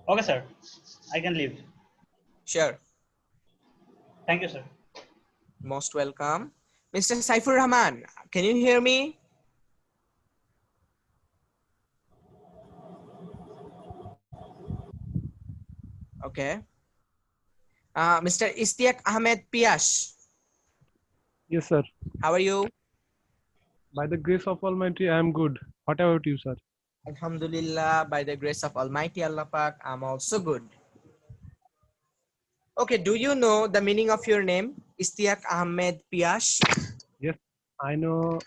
Okay, sir. I can leave. Sure. Thank you, sir. Most welcome. Mr. Saifur Rahman, can you hear me? Okay. Mr. Istiak Ahmed Piash, Yes, sir. how are you? By the grace of Almighty, I am good. What about you, sir? Alhamdulillah, by the grace of Almighty Allah Pak, I'm also good. Okay, do you know the meaning of your name? Istiak Ahmed Piash. Yes, I know.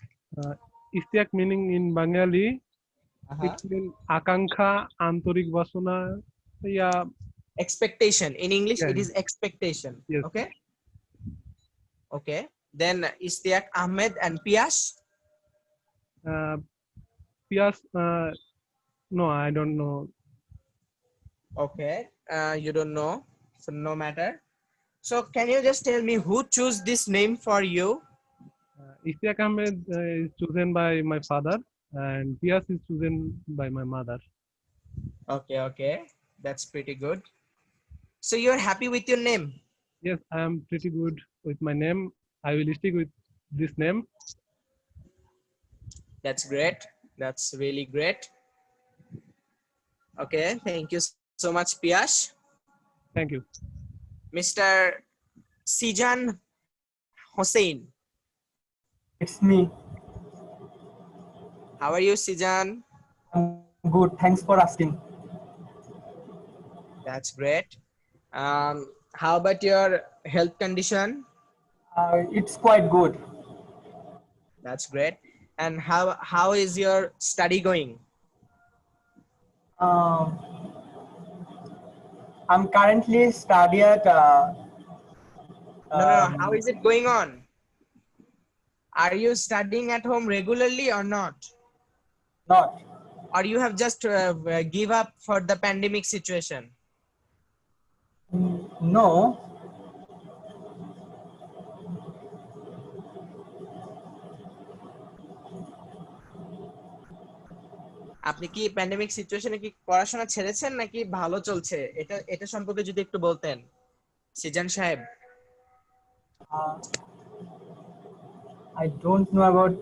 Istiak meaning in Bengali, it means Akankha, Antorik Vasuna. Yeah, Expectation. In English, yeah, it is expectation. yes. Okay. Okay. Then Istiak Ahmed and Piash. Pias, no, I don't know. Okay. You don't know. So no matter. So can you just tell me who chose this name for you? Istiak Ahmed is chosen by my father, and Pias is chosen by my mother. Okay. Okay. That's pretty good. So you're happy with your name? Yes, I am pretty good with my name. I will stick with this name. That's great. That's really great. Okay. Thank you so much, Piash. Thank you. Mr. Sijan Hossein. It's me. How are you, Sijan? I'm good. Thanks for asking. That's great. How about your health condition? It's quite good. That's great. And how is your study going? I'm currently study at. No. How is it going on? Are you studying at home regularly or not? Not. Or you have just give up for the pandemic situation? No. আপনি কি pandemic সিচুয়েশনে কি পড়াশোনা ছেড়েছেন নাকি ভালো চলছে? এটা সম্পর্কে যদি একটু বলতেন সিজান সাহেব। I don't know about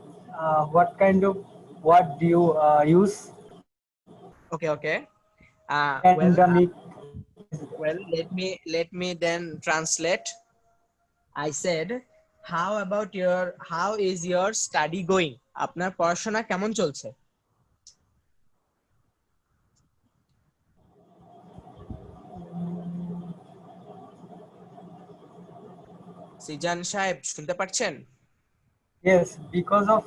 what kind of word do you use. Okay. Pandemic. Well, let me then translate. I said, how is your study going? আপনার পড়াশোনা কেমন চলছে? সিজান সাহেব শুনতে পাচ্ছেন? Yes, because of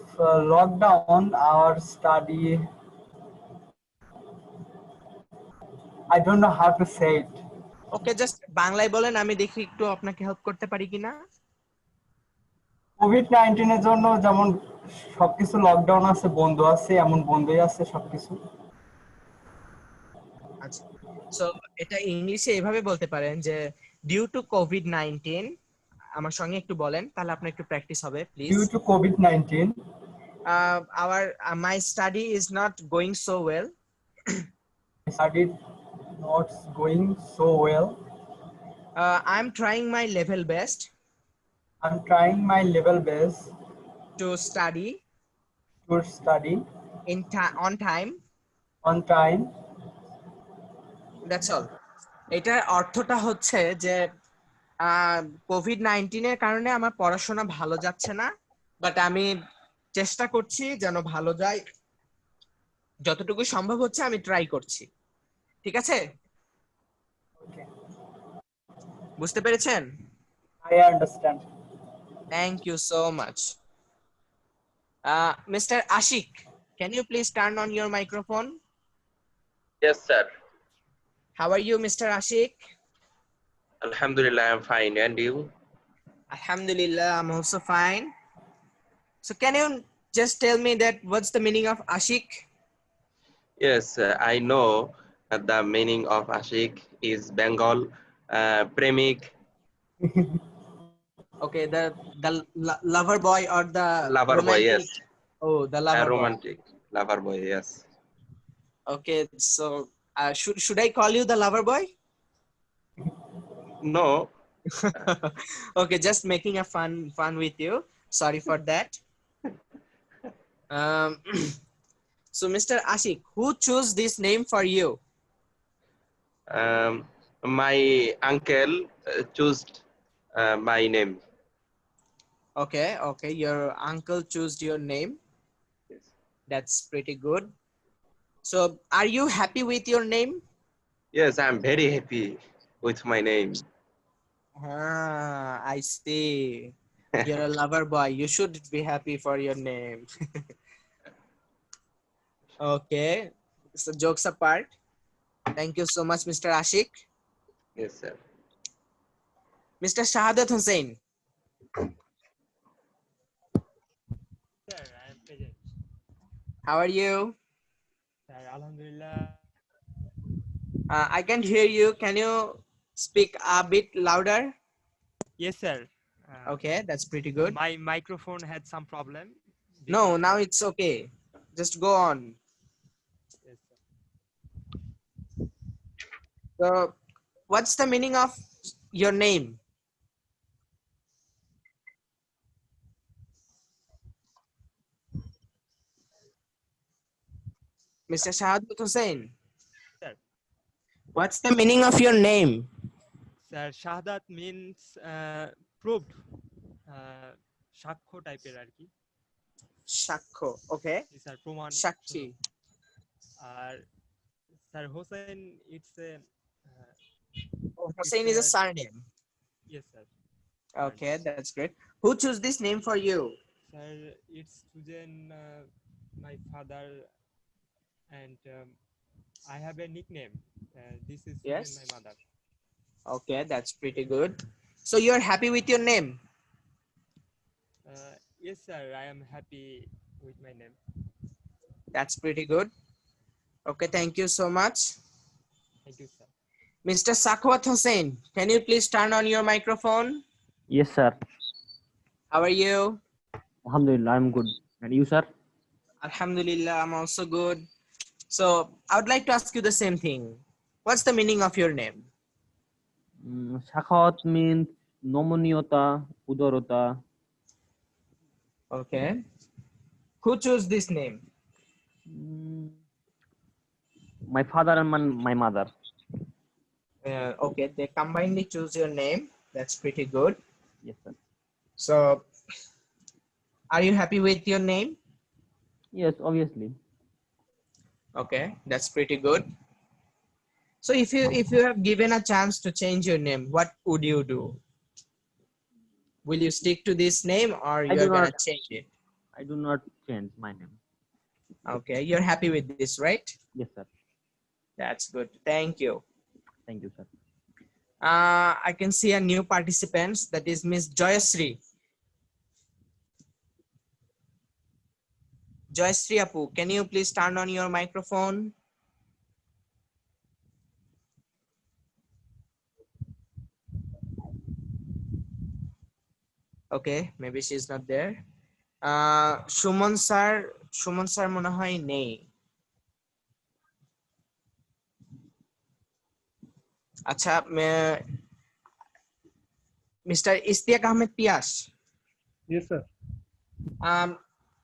lockdown, our study. I don't know how to say it. Okay, just বাংলায় বলেন, আমি দেখি একটু আপনাকে হেল্প করতে পারি কিনা। COVID-19 এর জন্য যেমন সবকিছু লকডাউন আছে, বন্ধ আছে, এমন বন্ধই আছে সবকিছু। আচ্ছা, সো এটা ইংলিশে এভাবে বলতে পারেন যে ডিউ টু COVID-19, আমার সঙ্গে একটু বলেন তাহলে আপনার একটু প্র্যাকটিস হবে please. Due to COVID-19, my study is not going so well. study not going so well. I'm trying my level best I'm trying my level best to study on time. on time. That's all. এটার অর্থটা হচ্ছে যে COVID-19 এর কারণে আমার পড়াশোনা ভালো যাচ্ছে না, বাট আমি চেষ্টা করছি যেন ভালো যায়, যতটুকু সম্ভব হচ্ছে আমি ট্রাই করছি। ঠিক আছে? Okay. বুঝতে পেরেছেন? I understand. Thank you so much. Mr. Ashik, can you please turn on your microphone? Yes, sir. How are you, Mr. Ashik? Alhamdulillah, I'm fine. And you? Alhamdulillah, I'm also fine. So can you just tell me that what's the meaning of Ashik? Yes, I know the meaning of Ashik is Bengal, premik. Okay, the lover boy or the Lover romantic? boy, yes. Oh, the lover boy. Romantic lover boy, yes. Okay, so Should I call you the lover boy? No. Okay, just making a fun with you. Sorry for that. So Mr. Ashik, who chose this name for you? My uncle chose my name. Okay, your uncle chose your name. Yes. That's pretty good. So are you happy with your name? Yes, I'm very happy with my name. I see. You're a lover boy. You should be happy for your name. Okay. So jokes apart. Thank you so much, Mr. Ashik. Yes, sir. Mr. Shahadat Hussain. Sir, I am present. How are you? Sir, Alhamdulillah. I can't hear you. Can you speak a bit louder? Yes, sir. Okay, that's pretty good. My microphone had some problem. No, because, now it's okay. Just go on. yes, sir. So, what's the meaning of your name? Mr. Shahadat Hussain. Sir. What's the meaning of your name? Sir, Shahadat means proved. সাক্ষ্য টাইপের আর কি। Shakho. Okay. Sir প্রমাণ। Shakti. আর sir Hossain it's a Hussain is a surname. yes sir. Okay, that's great. Who chose this name for you? Sir, it's chosen my father and I have a nickname. This is chosen Yes. my mother. Okay, that's pretty good. So you're happy with your name? Yes sir, I am happy with my name. That's pretty good. Okay, thank you so much. Thank you sir. Mr. Sakhwat Hussain, can you please turn on your microphone? Yes, sir. How are you? Alhamdulillah, I'm good. And you, sir? Alhamdulillah, I'm also good. So I would like to ask you the same thing. What's the meaning of your name? Shakhawat means nomoniyota, udarota. Okay. Who chose this name? My father and my mother. Okay, they combinedly choose your name. That's pretty good. Yes, sir. So, are you happy with your name? Yes, obviously. Okay, that's pretty good. So, if you have given a chance to change your name, what would you do? Will you stick to this name or you're gonna change it? I do not change my name. Okay, you're happy with this, right? Yes, sir. That's good. Thank you. Thank you, sir. I can see a new participant, that is Miss Joyasri. Joyasri Apu, can you please turn on your microphone? Okay, maybe she's not there. Shumon sir মনে হয় নেই। আচ্ছা, mister Istiaq Ahmed পিয়াস। Yes, sir.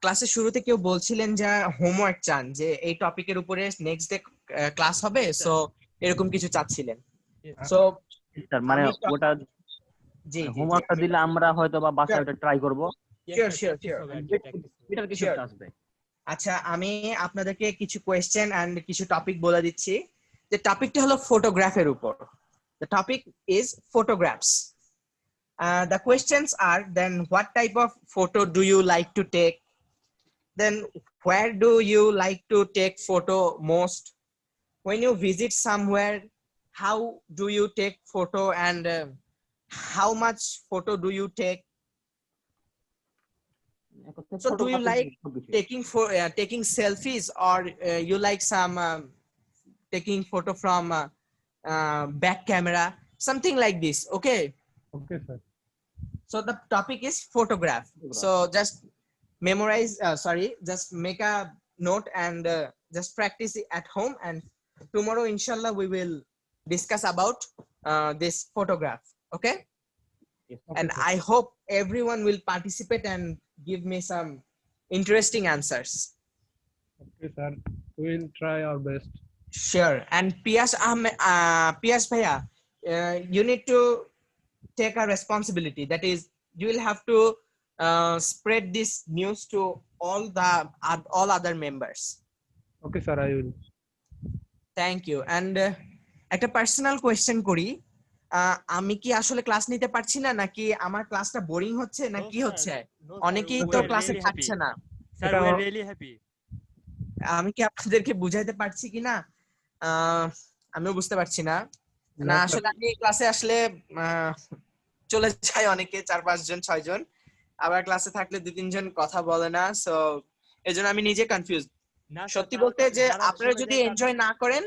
ক্লাসের শুরুতে কেউ বলছিলেন যে homework চান, যে এই টপিকের উপরে নেক্সট ডে ক্লাস হবে, সো এরকম কিছু চাচ্ছিলেন। সো স্যার মানে ওটা জি হোমওয়ার্কটা দিলে আমরা হয়তো বা বাসায় ওটা ট্রাই করব। শিওর এটার কিছু আসবে। আচ্ছা, আমি আপনাদেরকে কিছু কোয়েশ্চেন এন্ড কিছু টপিক বলে দিচ্ছি। যে টপিকটা হলো ফটোগ্রাফের উপর। The topic is photographs. The questions are, then what type of photo do you like to take? Then where do you like to take photo most? When you visit somewhere, how do you take photo and how much photo do you take? So do you like taking selfies or you like some taking photo from back camera, something like this? Okay. Okay, sir. So the topic is photograph. So just memorize, just make a note and just practice it at home and tomorrow inshallah we will discuss about this photograph. Okay. Yes. And sir. I hope everyone will participate and give me some interesting answers. Okay, sir. We'll try our best. Sure. And Piyash Bhaiya, you need to take a responsibility. That is, you will have to spread this news to all other members. Okay, sir. I will. Thank you. And একটা personal question করি, আমি কি আসলে class নিতে পারছি না, নাকি আমার ক্লাসটা বোরিং হচ্ছে, না No, কি sir. হচ্ছে? No, অনেকেই sir. তো We are ক্লাসে really থাকছে happy. না। Sir, এটা we are really happy. আমি কি আপনাদেরকে বুঝাইতে পারছি কিনা আমিও বুঝতে পারছি না। না, না, আসলে আমি ক্লাসে আসলে আহ, চলে যায় অনেকে, 4-5 জন 6 জন, আবার ক্লাসে থাকলে 2-3 জন কথা বলে না। সো এজন্য আমি নিজে কনফিউজ। না, sir, সত্যি তারা বলতে যে যারা আপনারা চলে যদি যায় এনজয় না করেন,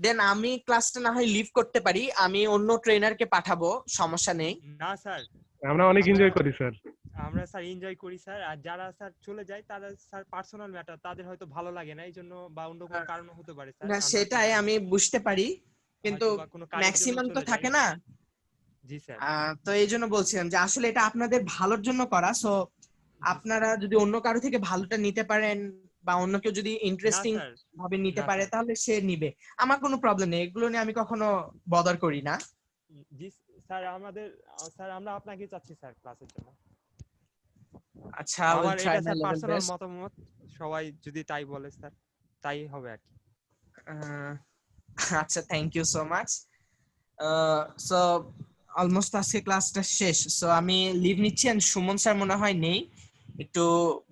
দেন আমি ক্লাসটা না হয় লিভ করতে পারি, আমি অন্য ট্রেনারকে পাঠাবো, সমস্যা নেই। না, স্যার, আমরা অনেক এনজয় করি, স্যার। আমরা স্যার এনজয় করি স্যার। আর যারা স্যার চলে যায় তারা স্যার পার্সোনাল ম্যাটার, তাদের হয়তো ভালো লাগে না, এই জন্য বা অন্য কোনো কারণ হতে পারে স্যার। না, আমরা সেটাই তাদের আমি বুঝতে পারি, কিন্তু হয়তো বা কোনো কাজের জন্য ম্যাক্সিমাম তো চলে থাকে যায়। না। জি স্যার। তো এই জন্য বলছিলাম যে আসলে এটা আপনাদের ভালোর জন্য করা। সো আপনারা যদি অন্য কারো থেকে ভালোটা নিতে পারেন, বা অন্য কেউ যদি না ইন্টারেস্টিং স্যার, ভাবে নিতে না পারে, স্যার। তাহলে সে নিবে। আমার কোনো প্রবলেম নেই, এগুলো নিয়ে আমি কখনো বদার করি না। জি স্যার, স্যার আমরা আপনাকে চাচ্ছি স্যার ক্লাসের জন্য। আচ্ছা, I will আমার try এটা my sir level personal best. মতামত, সবাই যদি তাই বলে স্যার তাই হবে আর কি। আচ্ছা, thank you so much. So almost আজকে ক্লাসটা শেষ, সো আমি লিভ নিচ্ছি। এন্ড সুমন স্যার মনে হয় নেই, একটু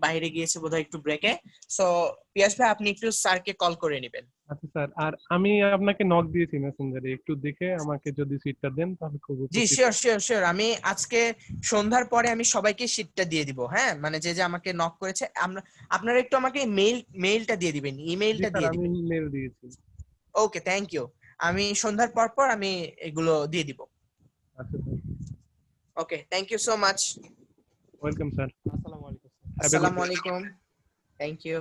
বাইরে গিয়েছে বোধহয় একটু ব্রেকে। সো পিয়াস ভাই, আপনি একটু স্যারকে কল করে নেবেন। আচ্ছা, স্যার। আর আমি আপনাকে নক দিয়েছি মেসেঞ্জারে, একটু দেখে আমাকে যদি সিটটা দেন তাহলে খুব জি, উপকৃত। শিওর শিওর শিওর, আমি আজকে সন্ধ্যার পরে আমি সবাইকে শীটটা দিয়ে দিব। হ্যাঁ, মানে যে যে আমাকে নক করেছে, আপনারা একটু আমাকে মেইলটা দিয়ে দিবেন, জি, ইমেইলটা স্যার, দিয়ে আমি দিবেন। ইমেল দিয়েছি। Okay, thank you. আমি সন্ধ্যার পর পর আমি এগুলো দিয়ে দিব। আচ্ছা, sir. Okay, thank you so much. Welcome, sir. আসসালামু আলাইকুম স্যার। হ্যাভ এ গুড আসসালামু ডে। আলাইকুম। Thank you.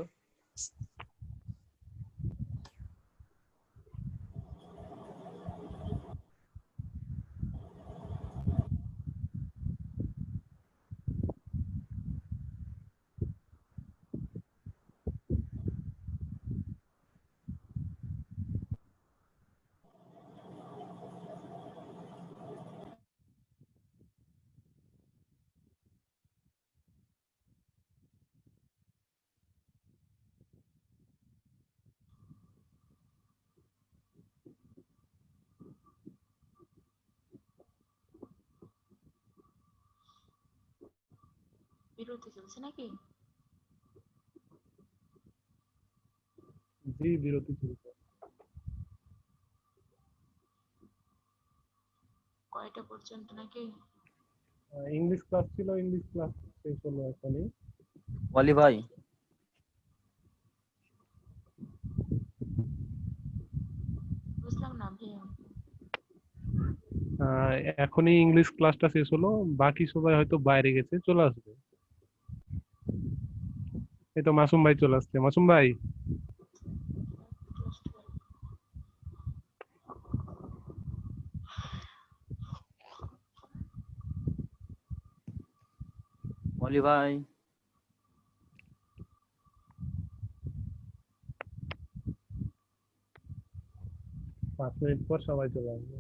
বিরতি চলছে নাকি? জি, বিরতি চলছে। কয়টা পর্যন্ত নাকি? ইংলিশ ক্লাস ছিল, ইংলিশ ক্লাস শেষ হলো এখনই। ওয়ালি ভাই, বুঝলাম না ভাইয়া। এখনই ইংলিশ ক্লাসটা শেষ হলো, বাকি সবাই হয়তো বাইরে গেছে, চলে আসবে। এই তো মাসুম ভাই চলে আসছে। মাসুম ভাই, ওয়ালি ভাই। 5 মিনিট পর সবাই চলে আসবে।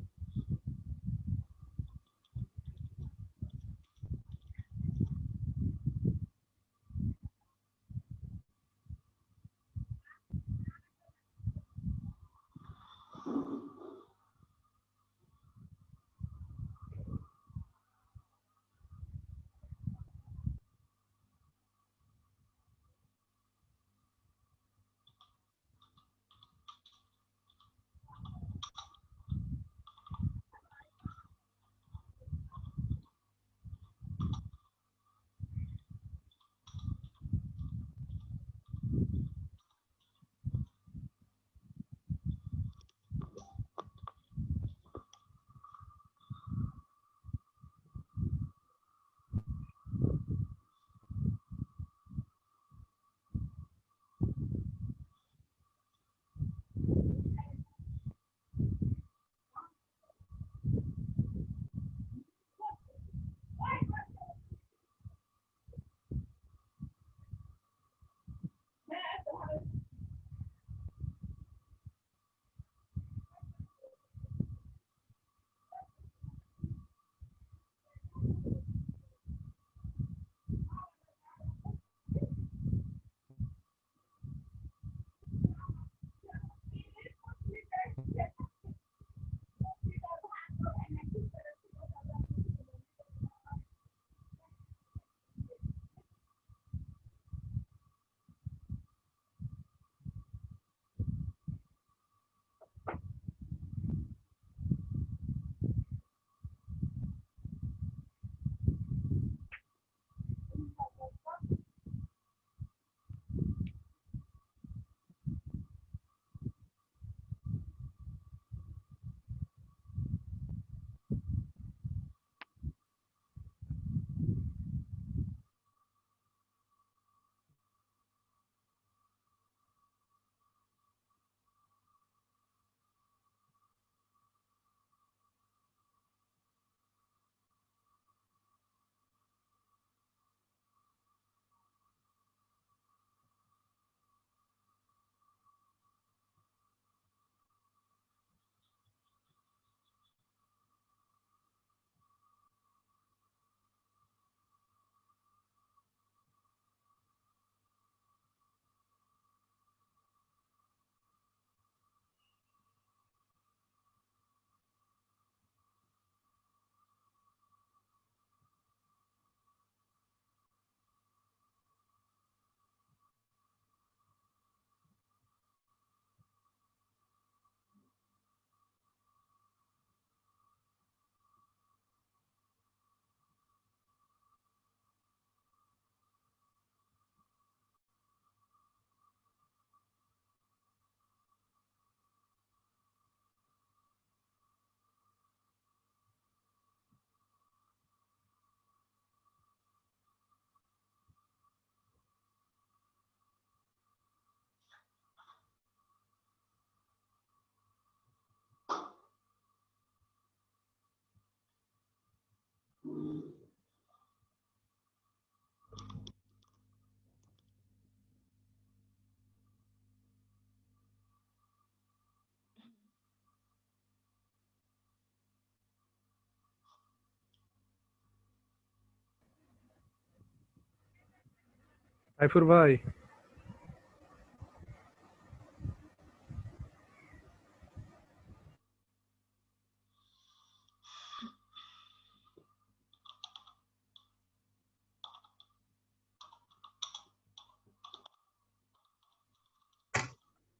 সাইফুর ভাই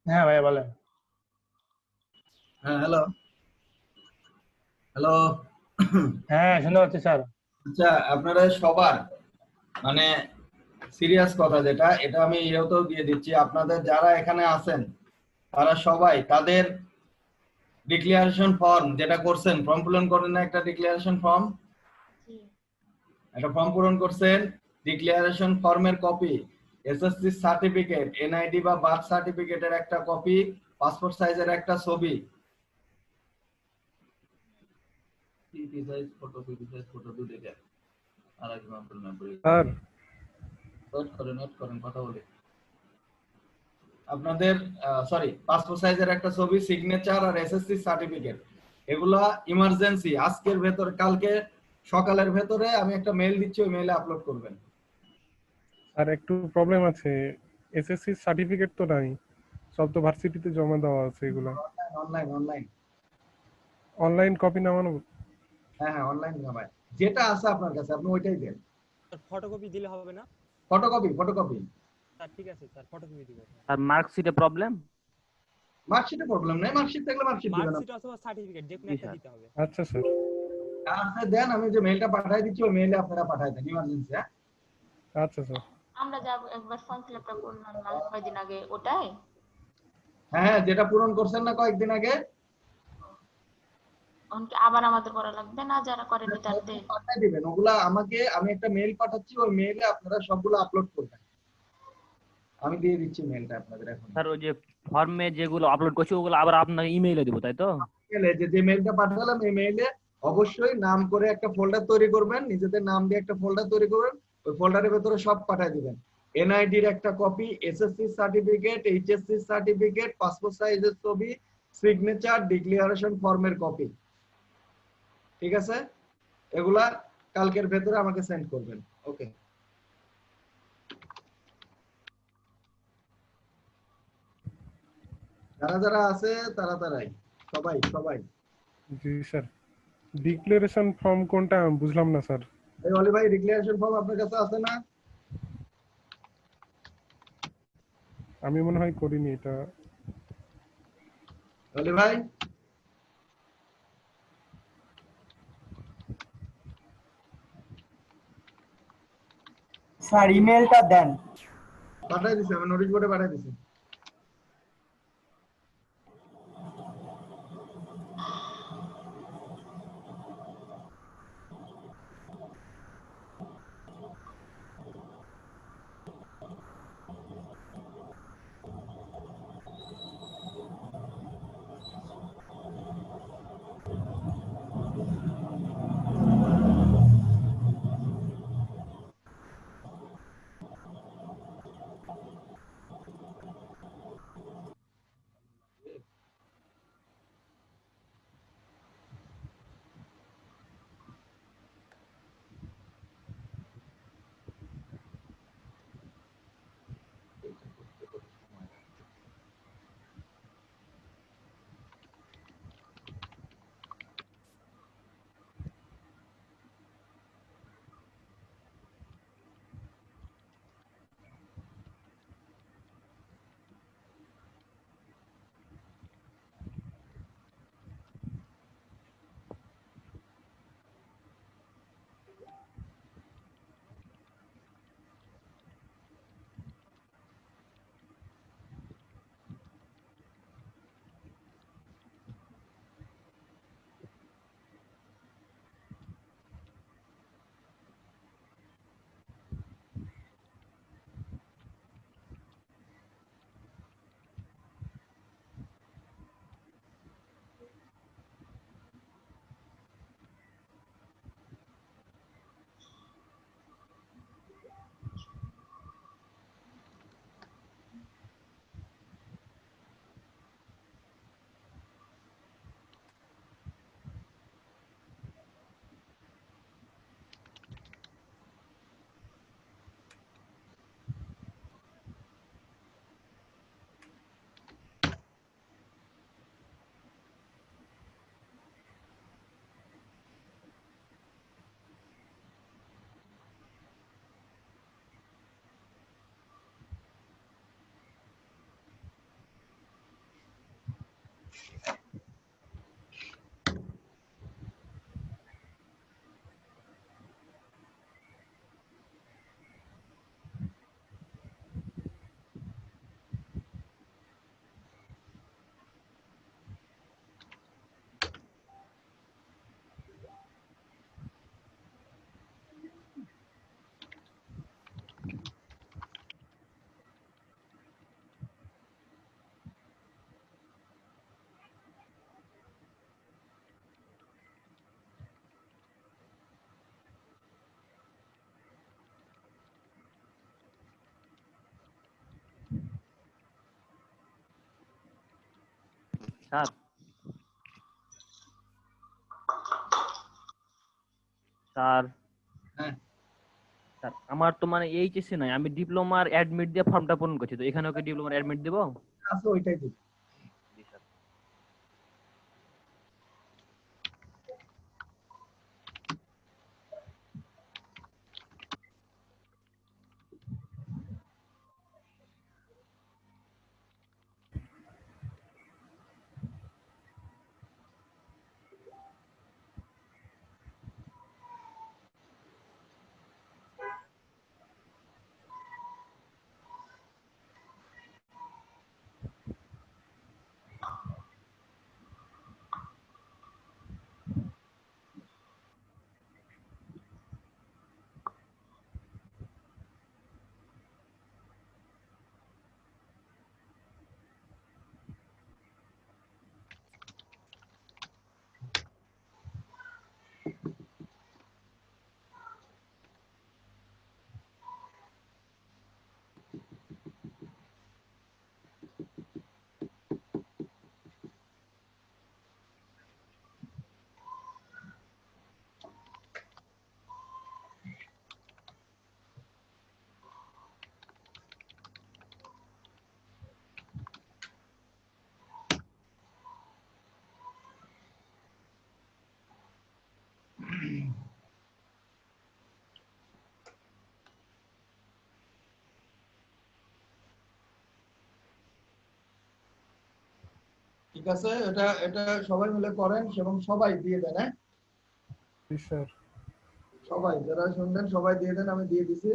হ্যাঁ ভাইয়া বলেন। হ্যাঁ হ্যালো হ্যালো হ্যাঁ শুনতে পাচ্ছি স্যার। আচ্ছা আপনারা সবার মানে সিরিয়াস কথা যেটা এটা আমি ইয়েতেও দিয়ে দিচ্ছি, আপনাদের যারা এখানে আছেন তারা সবাই তাদের ডিক্লারেশন ফর্ম যেটা করছেন, ফর্ম পূরণ করেন না একটা ডিক্লারেশন ফর্ম, জি একটা ফর্ম পূরণ করছেন, ডিক্লারেশন ফর্মের কপি, এসএসসি সার্টিফিকেট, এনআইডি বা বার্থ সার্টিফিকেটের একটা কপি, পাসপোর্ট সাইজের একটা ছবি, পিপি সাইজ ফটো দুটো দেন। আর এক্সাম্পল না বলি স্যার নোট করেন কথা বলি। আপনাদের সরি পাসপোর্ট সাইজের একটা ছবি, সিগনেচার আর এসএসসি সার্টিফিকেট, এগুলা ইমার্জেন্সি আজকের ভেতরে কালকে সকালের ভেতরে আমি একটা মেইল দিচ্ছি, ওই মেইলে আপলোড করবেন। আর একটু প্রবলেম আছে, এসএসসি সার্টিফিকেট তো নাই, সব তো ভার্সিটিতে জমা দেওয়া আছে এগুলা। অনলাইন অনলাইন অনলাইন কপি নামানো? হ্যাঁ হ্যাঁ অনলাইন নামায় যেটা আছে আপনার কাছে আপনি ওইটাই দেন। ফটোকপি দিলে হবে না? ফটোকপি স্যার ঠিক আছে স্যার, ফটোকপি দিব। আর মার্কশিটে প্রবলেম? মার্কশিটে প্রবলেম নাই, মার্কশিট থাকলে মার্কশিট দিবেন মার্কশিট অথবা সার্টিফিকেট যে কোনো একটা দিতে হবে। আচ্ছা স্যার আপনি দেন, আমি যে মেইলটা পাঠাই দিচ্ছি ওই মেইলে আপনারা পাঠাই দেন ইমার্জেন্সি। হ্যাঁ আচ্ছা স্যার। আমরা যা একবার ফর্ম ফিল আপটা করলাম না কয়েকদিন আগে ওটাই? হ্যাঁ যেটা পূরণ করছেন না কয়েকদিন আগে, অনকে আবার আমাদের করা লাগবে না যারা করেনি তাদের? পাঠাই দিবেন ওগুলা আমাকে, আমি একটা মেইল পাঠাচ্ছি ওই মেইলে আপনারা সবগুলো আপলোড করবেন। আমি দিয়ে দিচ্ছি মেইলটা আপনাদের এখন। স্যার ওই যে ফর্মে যেগুলো আপলোড করছি ওগুলো আবার আপনাকে ইমেইলে দিব, তাই তো? যে মেইলটা পাঠালাম এই মেইলে অবশ্যই নাম করে একটা ফোল্ডার তৈরি করবেন, নিজেদের নাম দিয়ে একটা ফোল্ডার তৈরি করবেন, ওই ফোল্ডারের ভেতরে সব পাঠিয়ে দিবেন। এনআইডির একটা copy, SSC certificate, HSC certificate, passport সাইজের ছবি, সিগনেচার, ডিক্লারেশন ফর্মের কপি, ঠিক আছে? এগুলা কালকের ভেতরে আমাকে সেন্ড করবেন। ওকে, যারা যারা আছে তারা তারাই সবাই সবাই। জি স্যার, ডিক্লারেশন ফর্ম কোনটা বুঝলাম না স্যার। এই অলি ভাই ডিক্লারেশন ফর্ম আপনার কাছে আছে না? আমি মনে হয় করিনি এটা। অলি ভাই স্যার ইমেলটা দেন। পাঠাই দিছি, আমি নোটিশ বোর্ডে পাঠাই দিছি। স্যার স্যার হ্যাঁ স্যার আমার তো মানে এইচএসসি নাই, আমি ডিপ্লোমার অ্যাডমিট দিয়ে ফর্মটা পূরণ করছি, তো এখানে ওকে ডিপ্লোমার অ্যাডমিট দেব? আছে ওইটাই দিন। জি স্যার। ঠিক আছে, এটা এটা সবাই মিলে করেন এবং সবাই দিয়ে দেন। হ্যাঁ জি স্যার। সবাই যারা শুনবেন সবাই দিয়ে দেন, আমি দিয়ে দিছি।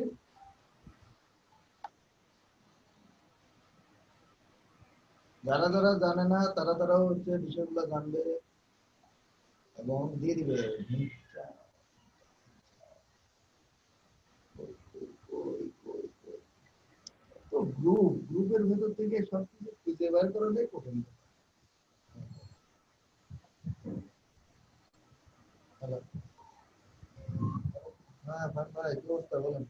যারা যারা জানে না তারা তারাও হচ্ছে বিষয়গুলো জানবে এবং দিয়ে দিবে। তো গ্রুপের ভেতর থেকে সবকিছু খুঁজে বের করাটাই কঠিন। হ্যালো, হ্যাঁ ভাই কি অবস্থা বলেন?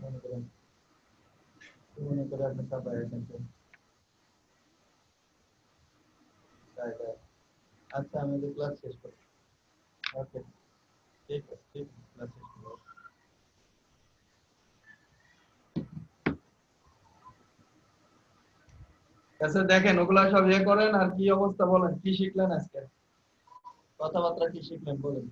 মনে করেন মনে করে আপনি চাপায় আছেন তো। তাই তাই। আচ্ছা আমি তো ক্লাস শেষ করি। ওকে ঠিক আছে, ঠিক আছে, ক্লাস শেষ করবো। আচ্ছা দেখেন ওগুলা সব ইয়ে করেন। আর কি অবস্থা বলেন, কি শিখলেন আজকে, কথাবার্তা কি শিখলেন বলেন?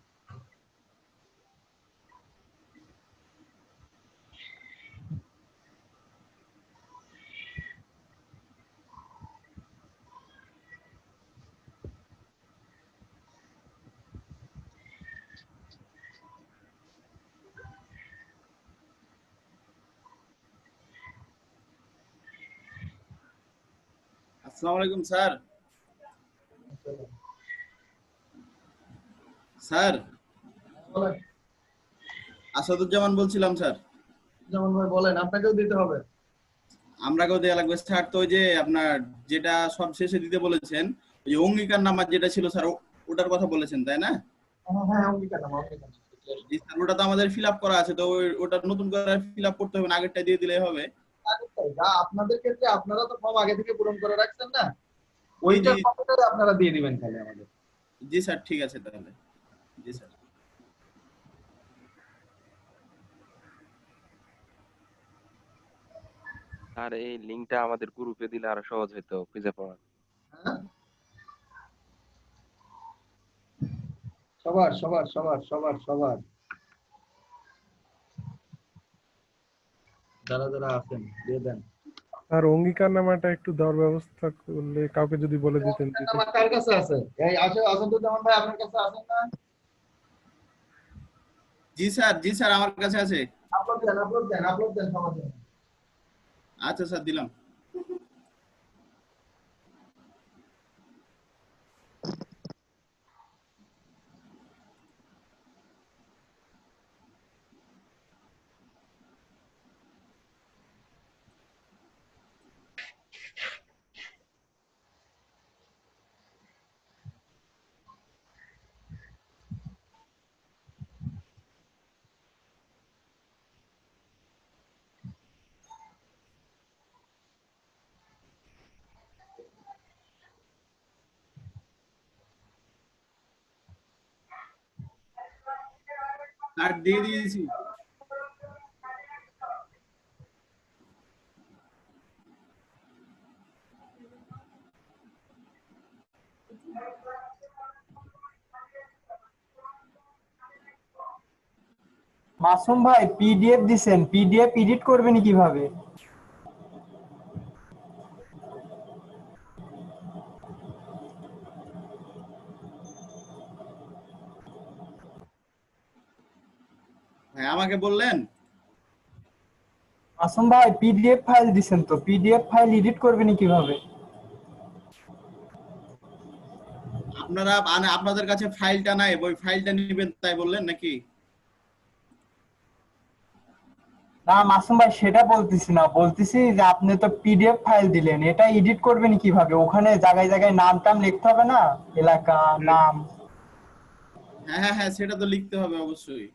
আসসালামু আলাইকুম স্যার। স্যার বলেন আসাদুজ্জামান বলছিলাম স্যার। যেমন ভাই বলেন, আপনাকেও দিতে হবে। আমরাকেও দেয়া লাগবে স্যার। তো ওই যে আপনার যেটা সব শেষে দিতে বলেছেন, ওই যে অঙ্গীকার নামা যেটা ছিল স্যার, ওটার কথা বলেছেন তাই না? হ্যাঁ অঙ্গীকার নামা, অঙ্গীকার নামা। জি স্যার, ওটা তো আমাদের ফিল আপ করা আছে, তো ওটা নতুন করে ফিল আপ করতে হবে না, আগেরটা দিয়ে দিলেই হবে? আগেরটাই, যা আপনাদের ক্ষেত্রে আপনারা তো ফর্ম আগে থেকে পূরণ করে রাখছেন না, জি ওইটা জি ফর্মটাই আপনারা দিয়ে দিবেন খালি আমাদের। জি স্যার, ঠিক আছে তাহলে। জি স্যার। আর এই লিংকটা আমাদের গ্রুপে দিলে আরো সহজ হতো খুঁজে পাওয়া। হ্যাঁ সবার সবার সবার সবার সবার যারা যারা আছেন দিয়ে দেন। স্যার অঙ্গীকারনামাটা একটু দেওয়ার ব্যবস্থা করলে কাউকে যদি বলে দিতেন দিতে। আমার কার কাছে আছে? এই আসাদুজ্জামান ভাই আপনার কাছে আছেন না? জি স্যার আমার কাছে আছে। আপলোড দেন সবার জন্য। আচ্ছা স্যার দিলাম। স্যার দিয়ে দিয়েছি। মাসুম ভাই পিডিএফ দিছেন, পিডিএফ এডিট করবেন কিভাবে? ভাই আমাকে বললেন? মাসুম ভাই পিডিএফ ফাইল দিছেন, তো পিডিএফ ফাইল এডিট করবেন কিভাবে? আপনাদের কাছে ফাইলটা নাই, ওই ফাইলটা নেবেন তাই বললেন নাকি? না মাসুম ভাই সেটা বলতেছি না, বলতেছি যে আপনি তো পিডিএফ ফাইল দিলেন, এটা এডিট করবেন কিভাবে? ওখানে জায়গায় জায়গায় নাম টাম লিখতে হবে না, এলাকা নাম। হ্যাঁ সেটা তো লিখতে হবে অবশ্যই।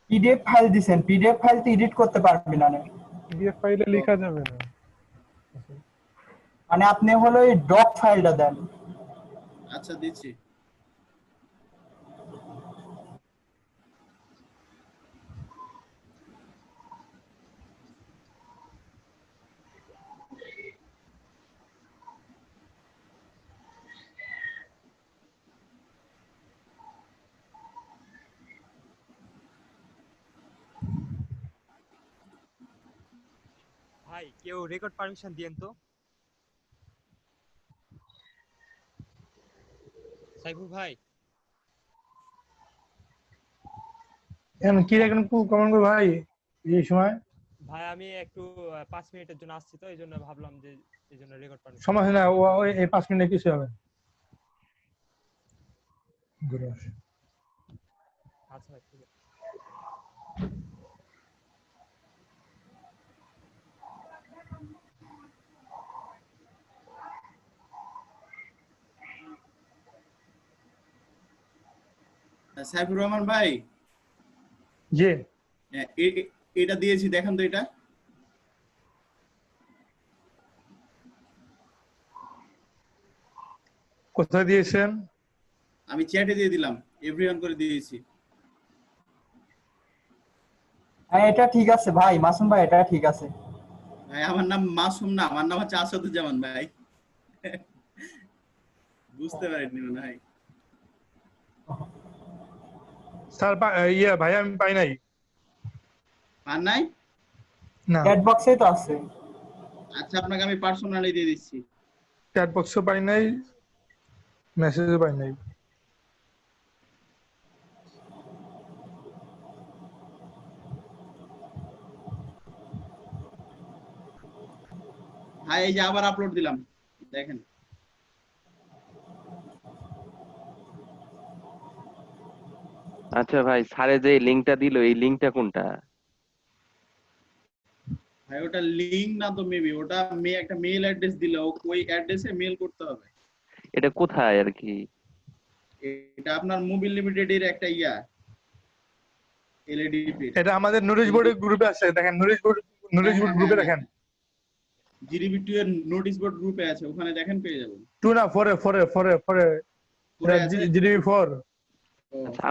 পিডিএফ ফাইল দিছেন, পিডিএফ ফাইল তো এডিট করতে পারবেন না। পিডিএফ ফাইলে লেখা যাবে না। মানে আপনি হলো এই ডক ফাইলটা দেন। আচ্ছা দিচ্ছি। ভাই কেউ রেকর্ড পারমিশন দিয়েন তো। সাইফুল ভাই এখন কি এখন কমেন্ট করবো ভাই এই সময়? ভাই আমি একটু 5 মিনিটের জন্য আসছি, তো এই জন্য ভাবলাম যে এই জন্য রেকর্ড পারমিশন। সমস্যা না, এই 5 মিনিটে কিছু হবে। ঘুরে আসি। আচ্ছা ভাই ঠিক আছে। সাইফুর রহমান ভাই। জি এটা দিয়েছি, দেখেন তো এটা। কোথায় দিয়েছেন? আমি চ্যাটে দিয়ে দিলাম, এভরিওয়ান করে দিয়েছি। হ্যাঁ এটা ঠিক আছে ভাই, মাসুম ভাই এটা ঠিক আছে। ভাই আমার নাম মাসুম না, আমার নাম হচ্ছে আসাদুজ্জামান ভাই। বুঝতে পারেননি মনে হয়। স্যার ভাই আমি পাই নাই। পান নাই? না চ্যাট বক্সে তো আছে। আচ্ছা আপনাকে আমি পার্সোনালি দিয়ে দিচ্ছি। চ্যাট বক্সও পাই নাই, মেসেজও পাই নাই। ভাই এই যে আবার আপলোড দিলাম, দেখেন। আচ্ছা ভাই, স্যারে যে লিংকটা দিল, এই লিংকটা কোনটা? ভাই ওটা লিংক না তো, মেবি ওটা একটা মেল অ্যাড্রেস দিল, ওই অ্যাড্রেসে মেল করতে হবে। এটা কোথায় আর কি? এটা আপনার মোবিল লিমিটেড এর একটা এলইডি। এটা আমাদের নোটিশ বোর্ডের গ্রুপে আছে, দেখেন নোটিশ বোর্ড গ্রুপে দেখেন। জিডিবি 2 এর নোটিশ বোর্ড গ্রুপে আছে, ওখানে দেখেন পেয়ে যাবেন। 2 না 4 জিডিবি 4। আচ্ছা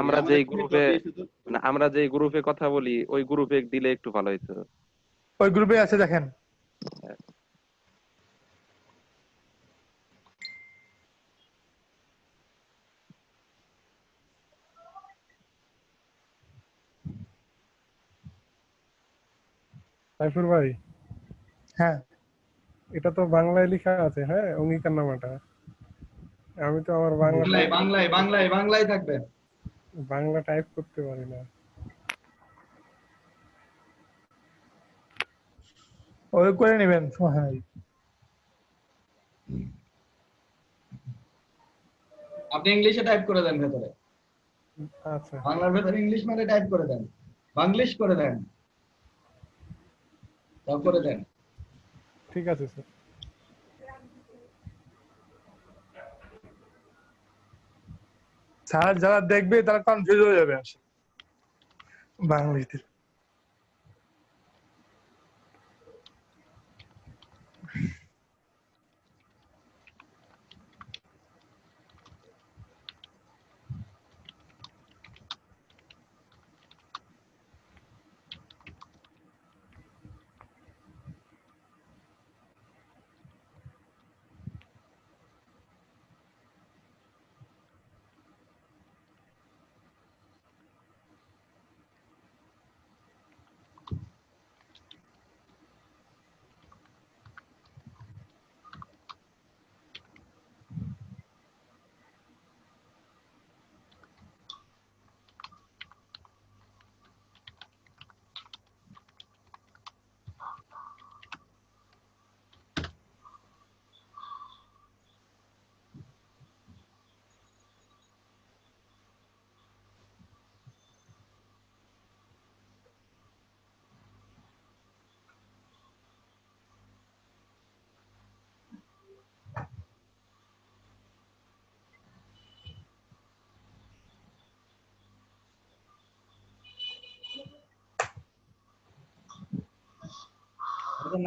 আমরা যে গ্রুপে কথা বলি, ওই গ্রুপে দিলে একটু ভালো হইতো। ওই গ্রুপে আছে দেখেন। সাইফুর ভাই, হ্যাঁ এটা তো বাংলায় লেখা আছে, হ্যাঁ, অঙ্গীকারনামাটা। আমি তো আমার বাংলায় বাংলায় বাংলায় বাংলায় থাকবে। বাংলা টাইপ করতে পারি না। ওই করে নেবেন সোহাই। আপনি ইংলিশে টাইপ করে দেন ভেতরে, আচ্ছা বাংলার ভেতরে ইংলিশ মানে টাইপ করে দেন, বাংলিশ করে দেন, তারপরে দেন। ঠিক আছে স্যার। স্যার যারা দেখবে তারা কনফিউজ হয়ে যাবে আসলে বাংলাতে।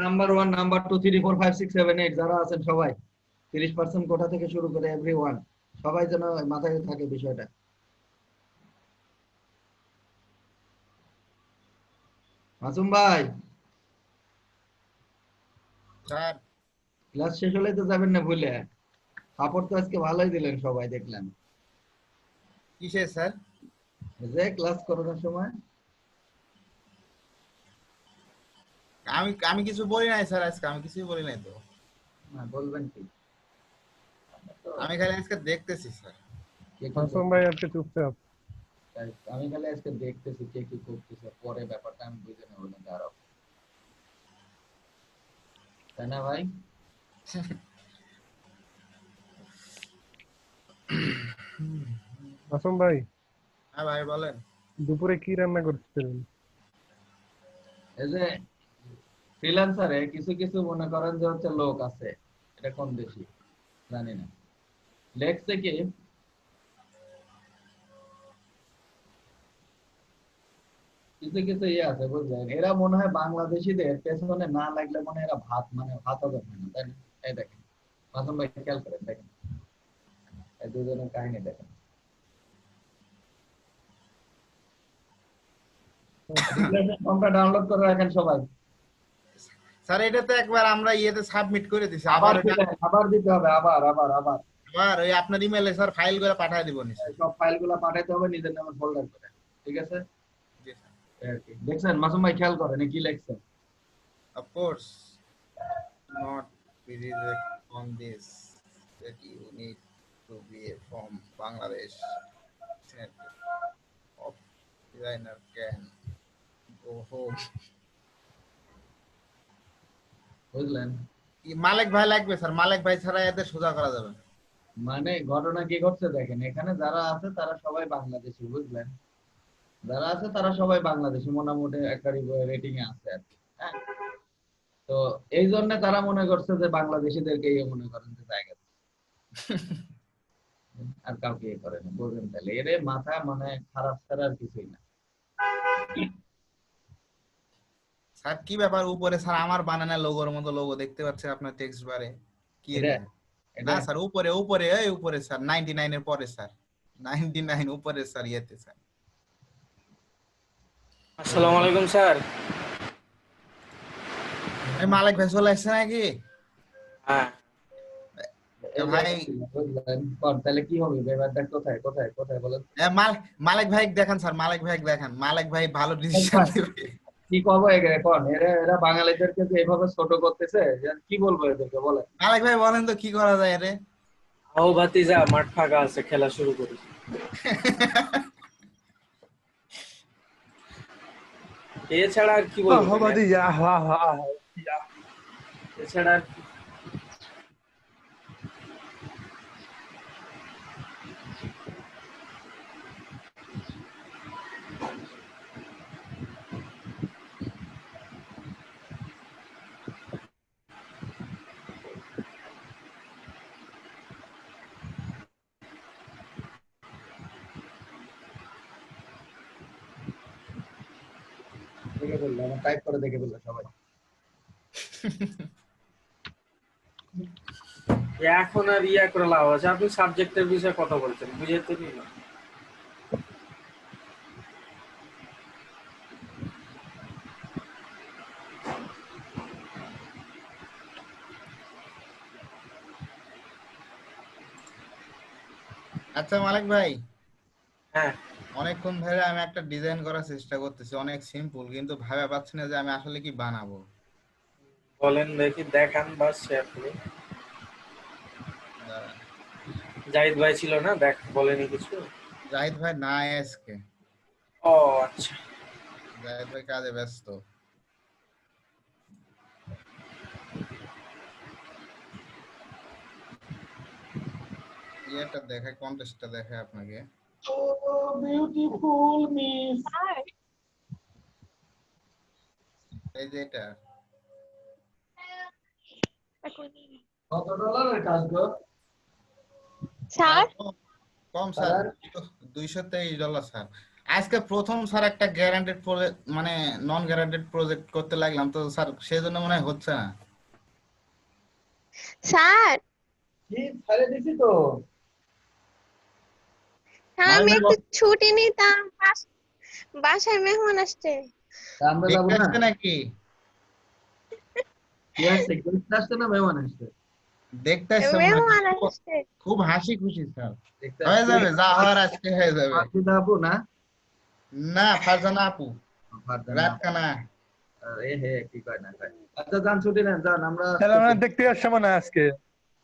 নাম্বার 1 নাম্বার 2 3 4 5 6 7 8 যারা আছেন সবাই 30% কোটা থেকে শুরু করে এভরিওয়ান, সবাই যেন মাথায় থাকে বিষয়টা। মাসুম ভাই স্যার ক্লাস শেষ হলে তো যাবেন না ভুলে। সাপোর্ট তো আজকে ভালোই দিলেন সবাই দেখলাম। কিসে স্যার? এই যে ক্লাস করানোর সময় আমি আমি কিছু বলি নাই স্যার, আজকে আমি কিছুই বলি নাই তো। না বলবেন কি? আমি খালি আজকে দেখতেছি স্যার। মাসুম ভাই আজকে চুপচাপ। আমি খালি আজকে দেখতেছি কে কি করতেছে, পরে ব্যাপারটা আমি বুঝে নেব না দাঁড়াও, তাই না ভাই? মাসুম ভাই, হ্যাঁ ভাই বলেন। দুপুরে কি রান্না করছিলেন? এই যে ফ্রিল্যান্সারে কিছু কিছু মনে করেন যে হচ্ছে লোক আছে, এটা কোন দেশি জানি না, লেখছে কি কিছু কিছু ইয়ে আছে বুঝলেন, এরা মনে হয় বাংলাদেশিদের পেছনে না লাগলে মনে হয় এরা ভাত মানে ভাত হবে না, তাই না? এই দেখেন মাসুম ভাই খেয়াল করেন, দেখেন এই দুজনের কাহিনী দেখেন। ফর্মটা ডাউনলোড করে রাখেন সবাই। স্যার এটা তো একবার আমরা ইয়েতে সাবমিট করে দিছি, আবার আবার আবার দিতে হবে, আবার আবার আবার আবার ওই আপনার ইমেলে স্যার ফাইল করে পাঠিয়ে দিব নি স্যার। সব ফাইলগুলো পাঠাইতে হবে নিজের নামে ফোল্ডার করে, ঠিক আছে? জি স্যার। এই আর কি। দেখছেন মাসুম ভাই খেয়াল করেন কি লিখছেন? Of course not be reject on this that you need to be from Bangladesh of designer can go home. বুঝলেন? মালিক ভাই লাগবে স্যার, মালিক ভাই ছাড়া এদের সোজা করা যাবে না। মানে ঘটনা কি ঘটছে দেখেন, এখানে যারা আছে তারা সবাই বাংলাদেশি, বুঝলেন? যারা আছে তারা সবাই বাংলাদেশি, মোটামুটি একটা রেটিং এ আছে আর কি, হ্যাঁ? তো এই জন্য তারা মনে করছে যে বাংলাদেশিদেরকে ইয়ে মনে করেন যে জায়গা আর কাউকে ইয়ে করে না, বুঝলেন? তাহলে এর মাথা মানে খারাপ ছাড়া আর কিছুই না। স্যার কি ব্যাপার উপরে স্যার আমার বানানো লোগোর মতো লোগো দেখতে পাচ্ছেন আপনার টেক্সট বারে? কি এটা না স্যার উপরে উপরে এই উপরে স্যার 99 এর পরে স্যার 99 উপরে স্যার ইয়েতে স্যার। আসসালামু আলাইকুম স্যার। এই মালিক ভাই চলে আসছে নাকি? হ্যাঁ ভাই বুঝলেন? তাহলে কি হবে ব্যাপারটা? কোথায় কোথায় কোথায় বলেন? মালিক ভাই দেখান স্যার, মালিক ভাই দেখান, মালিক ভাই ভালো ডিসিশন নেবে। কি করবো এখন? এরা এরা বাঙালিদেরকে যে এভাবে ছোট করতেছে, যে কি বলবো এদেরকে বলে? মালিক ভাই বলেন তো কি করা যায় রে? ও ভাতিজা, মাঠ ফাঁকা আছে, খেলা শুরু করি। এছাড়া আর কি বলবো? এছাড়া আর কি? দেখে বললো, আমার টাইপ করে দেখে বললো সবাই। এখন আর ইয়া করে লাভ আছে? আপনি সাবজেক্টের বিষয়ে কথা বলছেন, বুঝে তো নিল। আচ্ছা মালিক ভাই, হ্যাঁ অনেকক্ষণ ধরে আমি একটা ডিজাইন করার চেষ্টা করতেছি, অনেক সিম্পল, কিন্তু ভাবে পাচ্ছি না যে আমি আসলে কি বানাবো। বলেন দেখি, দেখান বা শেয়ার করি। জাহিদ ভাই ছিল না, দেখ বলেনি কিছু। জাহিদ ভাই নাই আজকে। ও আচ্ছা, জাহিদ ভাই কাজে ব্যস্ত। ইয়েটা দেখে, কন্টেস্টটা দেখে আপনাকে। Beautiful miss. এই যে এটা কত ডলারের কাজ গো? স্যার কম স্যার, $223 স্যার। আজকে প্রথম স্যার একটা গ্যারান্টেড প্রজেক্ট, মানে নন গ্যারান্টেড প্রজেক্ট করতে লাগলাম তো স্যার, সেই জন্য মনে হয় হচ্ছে না। স্যার কি ছাড়ে দিছি তো। আমি একটু ছুটি নিতাম, বাসায় মেহমান আসছে। আমরা যাবো না নাকি? কি আসছে? গেস্ট আসছে না মেহমান আসছে? দেখতে মেহমান আসছে। খুব হাসি খুশি স্যার। হয়ে যাবে, যা হওয়ার আজকে হয়ে যাবে। ফারজানা আপু না? না, ফারজানা আপু, রাত কানা। আরে হে, কি কয় না কয়। আচ্ছা যান, ছুটি নেন, যান। আমরা দেখতে আসছে মনে হয় আজকে।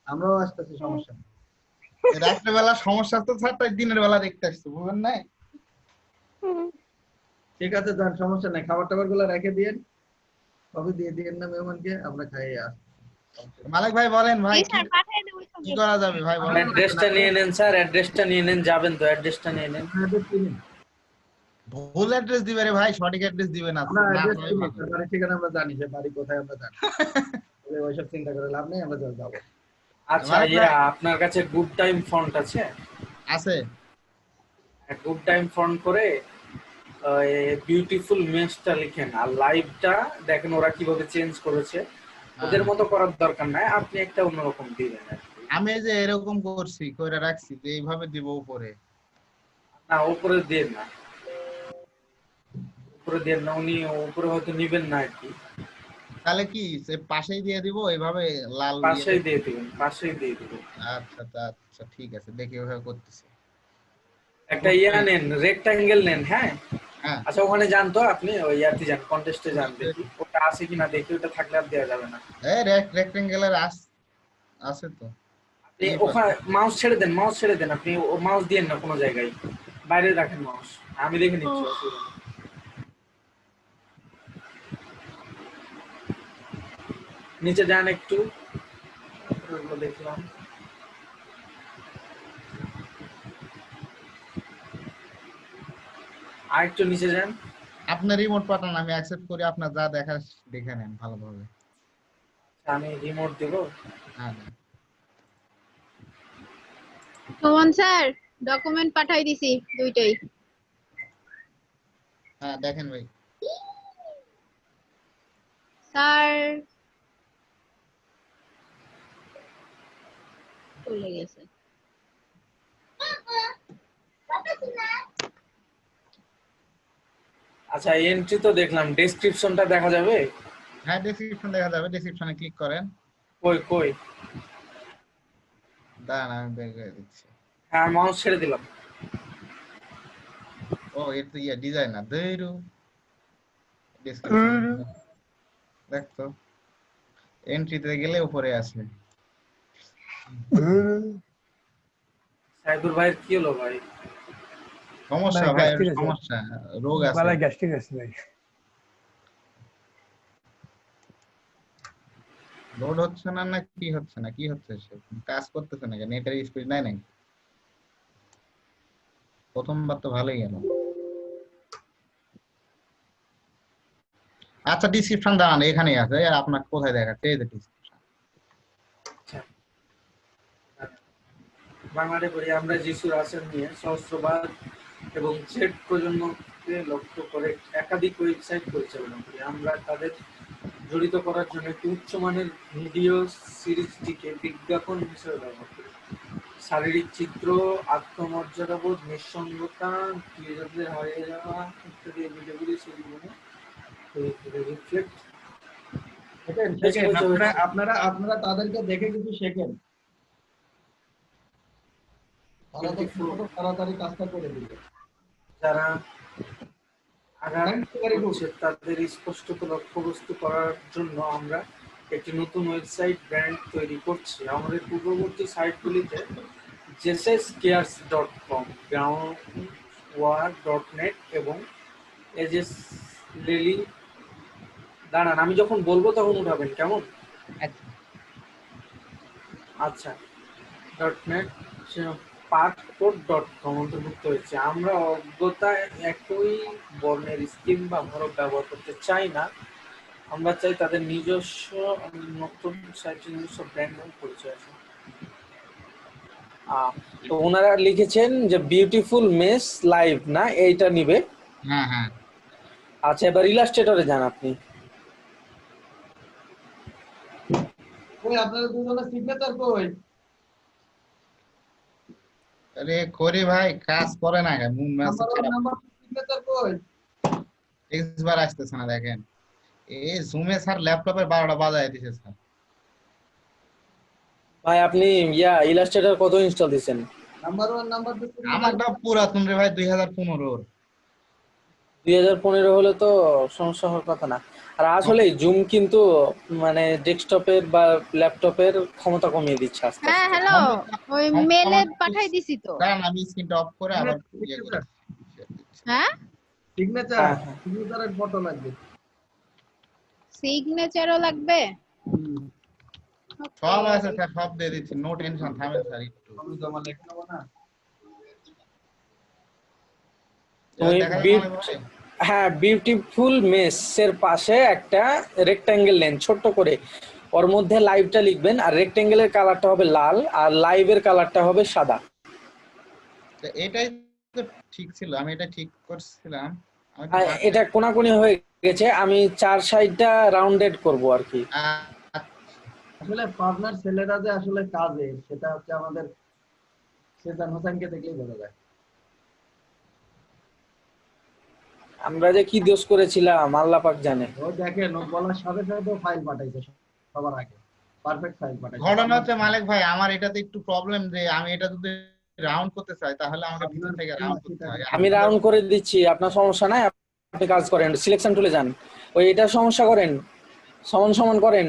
আমরাও আসতেছি, সমস্যা নেই। রাত্রেবেলা সমস্যা তো স্যার, তাই দিনের বেলা দেখতে আসছে, বুঝলেন না? ঠিক আছে যান, সমস্যা নাই। খাবার টাবার গুলো রেখে দিয়েন, কবে দিয়ে দিয়েন না মেহমানকে, আমরা খাইয়ে আসি। মালিক ভাই বলেন ভাই, কি করা যাবে ভাই বলেন। অ্যাড্রেসটা নিয়ে নেন স্যার, অ্যাড্রেসটা নিয়ে নেন, যাবেন তো, অ্যাড্রেসটা নিয়ে নেন। ভুল অ্যাড্রেস দিবে রে ভাই, সঠিক অ্যাড্রেস দিবে না। আমরা অ্যাড্রেস চিনি, বাড়ির ঠিকানা আমরা জানি, যে বাড়ি কোথায় আমরা জানি। ওইসব চিন্তা করে লাভ নেই, আমরা যাবো। আচ্ছা, আপনার কাছে গুড টাইম ফন্ট আছে? আছে। গুড টাইম ফন্ট করে বিউটিফুল মেসটা লিখেন, আর লাইভটা দেখেন ওরা কিভাবে চেঞ্জ করেছে। ওদের মতো করার দরকার নাই, আপনি একটা অন্যরকম দিবেন। আমি এই যে এরকম করছি, করে রাখছি, যে এইভাবে দিব উপরে। না, উপরে দেন না, উপরে দেন না, উনি উপরে হয়তো নিবেন না আর কি। তাহলে কি পাশেই দিয়ে দিব, এইভাবে লাল পাশেই দিয়ে দিবেন, পাশেই দিয়ে দিবেন। আচ্ছা আচ্ছা, ঠিক আছে, দেখি ওইভাবে করতেছি। একটা ইয়া নেন, রেক্টাঙ্গেল নেন। হ্যাঁ আচ্ছা, ওখানে যান তো আপনি, ওই ইয়াতে যান, কন্টেস্টে যান, দেখি ওটা আছে কিনা দেখি, ওটা থাকলে আর দেওয়া যাবে না। এই রেক্টাঙ্গেলের আছে তো। আপনি ওখানে মাউস ছেড়ে দেন, মাউস ছেড়ে দেন, আপনি ও মাউস দিয়েন না কোনো জায়গায়, বাইরে রাখেন মাউস, আমি দেখে নিচ্ছি। নিচে যান একটু, দেখলাম। আর একটু নিচে যান। আপনার রিমোট পাঠান, আমি অ্যাকসেপ্ট করি, আপনার যা দেখার দেখে নেন ভালোভাবে। আমি রিমোট দেব। হ্যাঁ সুমন স্যার, ডকুমেন্ট পাঠাই দিছি দুইটাই। হ্যাঁ দেখেন ভাই। স্যার চলে গেছে। আচ্ছা, এন্ট্রি তো দেখলাম, ডেসক্রিপশনটা দেখা যাবে? হ্যাঁ ডেসক্রিপশন দেখা যাবে, ডেসক্রিপশনে ক্লিক করেন। কই দাঁড়ান আমি বের করে দিচ্ছি। হ্যাঁ, মাউস ছেড়ে দিলাম। ও এটা তো ডিজাইনার দেইরু, ডেসক্রিপশন দেখ তো, এন্ট্রিতে গেলে উপরে আছে। সাইদুর ভাই কি হলো ভাই? সমস্যা ভাই, সমস্যা, রোগ আছে, গলায় গ্যাস্ট্রিক আছে ভাই। লোড হচ্ছে না, না কি হচ্ছে না, কি হচ্ছে, সে কাজ করতেছে না, নেটের স্পিড নাই নাকি? প্রথমবার তো ভালোই গেল। আচ্ছা ডিসক্রিপশন দাঁড়ান, এখানেই আছে, আর আপনার কোথায় দেখাচ্ছে? এই যে ডিসক্রিপশন। বাংলাদেশ পড়ি আমরা যিশু রাসেল নিয়ে সহস্রবাদ এবং জেড প্রজন্মকে লক্ষ্য করে একাধিক ওয়েবসাইট পরিচালনা করি। আমরা তাদের জড়িত করার জন্য একটি উচ্চমানের ভিডিও সিরিজটিকে বিজ্ঞাপন হিসেবে ব্যবহার করি। শারীরিক চিত্র, আত্মমর্যাদাবোধ, নিঃসঙ্গতা, ক্রিয়েটারদের হারিয়ে যাওয়া ইত্যাদি ভিডিওগুলি সেই জীবনে রিফ্লেক্ট। আপনারা তাদেরকে দেখে কিছু শেখেন, তাড়াতাড়ি কাজটা করে দিবে। যারা আগামী করছে তাদের স্পষ্টত লক্ষ্যবস্তু করার জন্য আমরা একটি নতুন ওয়েবসাইট ব্র্যান্ড তৈরি করছি। আমাদের পূর্ববর্তী সাইটগুলিতে jesuscares.com, groundwar.net এবং এজেসলিলি। দাঁড়ান, আমি যখন বলবো তখন উঠাবেন, কেমন? আচ্ছা, .net পাঠকোড.com অন্তর্ভুক্ত হয়েছে। আমরা অজ্ঞতায় একই বর্ণের স্কিম বা মোড়ক ব্যবহার করতে চাই না। আমরা চাই তাদের নিজস্ব নতুন সাইটের নিজস্ব ব্র্যান্ড নাম পরিচয় আছে। তো ওনারা লিখেছেন যে বিউটিফুল মেস লাইভ, না এইটা নিবে? হ্যাঁ হ্যাঁ। আচ্ছা, এবার ইলাস্ট্রেটরে যান আপনি। ওই আপনাদের দুজনের সিগনেচার কই? আরে করে ভাই, কাজ করে না, মুন ম্যাচ নাম্বার সিগনেচার কই? এক্সবার আসতেছে না, দেখেন এই জুমে স্যার ল্যাপটপের 12টা বাজায় দিয়েছে স্যার। ভাই আপনি ইলাস্ট্রেটর কত ইনস্টল দিবেন? নাম্বার 1 নাম্বার 2 আমারটা পুরাতন রে ভাই, 2015 2015 হলে তো সমস্যা হওয়ার কথা না। আর আসলে জুম কিন্তু মানে ডেস্কটপের বা ল্যাপটপের ক্ষমতা কমিয়ে দিচ্ছে আস্তে হ্যাঁ আস্তে। হ্যালো, ওই মেলে পাঠাই দিছি তো। কারণ আমি স্ক্রিনটা অফ করে আবার ইয়ে করি। হ্যাঁ সিগনেচারের ফটো লাগবে। সিগনেচারও লাগবে? সব আছে স্যার, সব দিয়ে দিচ্ছি, নো টেনশন, থামেন স্যার একটু। আমি জমা লিখে নেব না। হ্যাঁ, বিউটিফুল মেস এর পাশে একটা রেক্ট্যাঙ্গেল নেন ছোট্ট করে, ওর মধ্যে লাইভটা লিখবেন, আর রেক্ট্যাঙ্গেলের কালারটা হবে লাল আর লাইভের কালারটা হবে সাদা। তো এটাই তো ঠিক ছিল, আমি এটা ঠিক করছিলাম। এটা কোনাকুনি হয়ে গেছে, আমি 4 সাইডটা রাউন্ডেড করব আর কি। আসলে পাবনার ছেলেরা যে আসলে কাজে, সেটা হচ্ছে আমাদের সেজান হোসেনকে দেখলেই বোঝা যায়। আমরা যে কি দোষ করেছিলাম আল্লাহ পাক জানে। ও দেখেন, ও বলার সাথে সাথে ফাইল পাঠাইছে সবার আগে, পারফেক্ট ফাইল পাঠাইছে। ঘটনা হচ্ছে মালিক ভাই, আমার এটাতে একটু প্রবলেম যে আমি এটা যদি রাউন্ড করতে চাই তাহলে আমাকে ভিতর থেকে রাউন্ড করতে হয়। আমি রাউন্ড করে দিচ্ছি, আপনার সমস্যা নাই, আপনি কাজ করেন, সিলেকশন টুলে যান, ওই এটা সমস্যা করেন, সমান সমান করেন,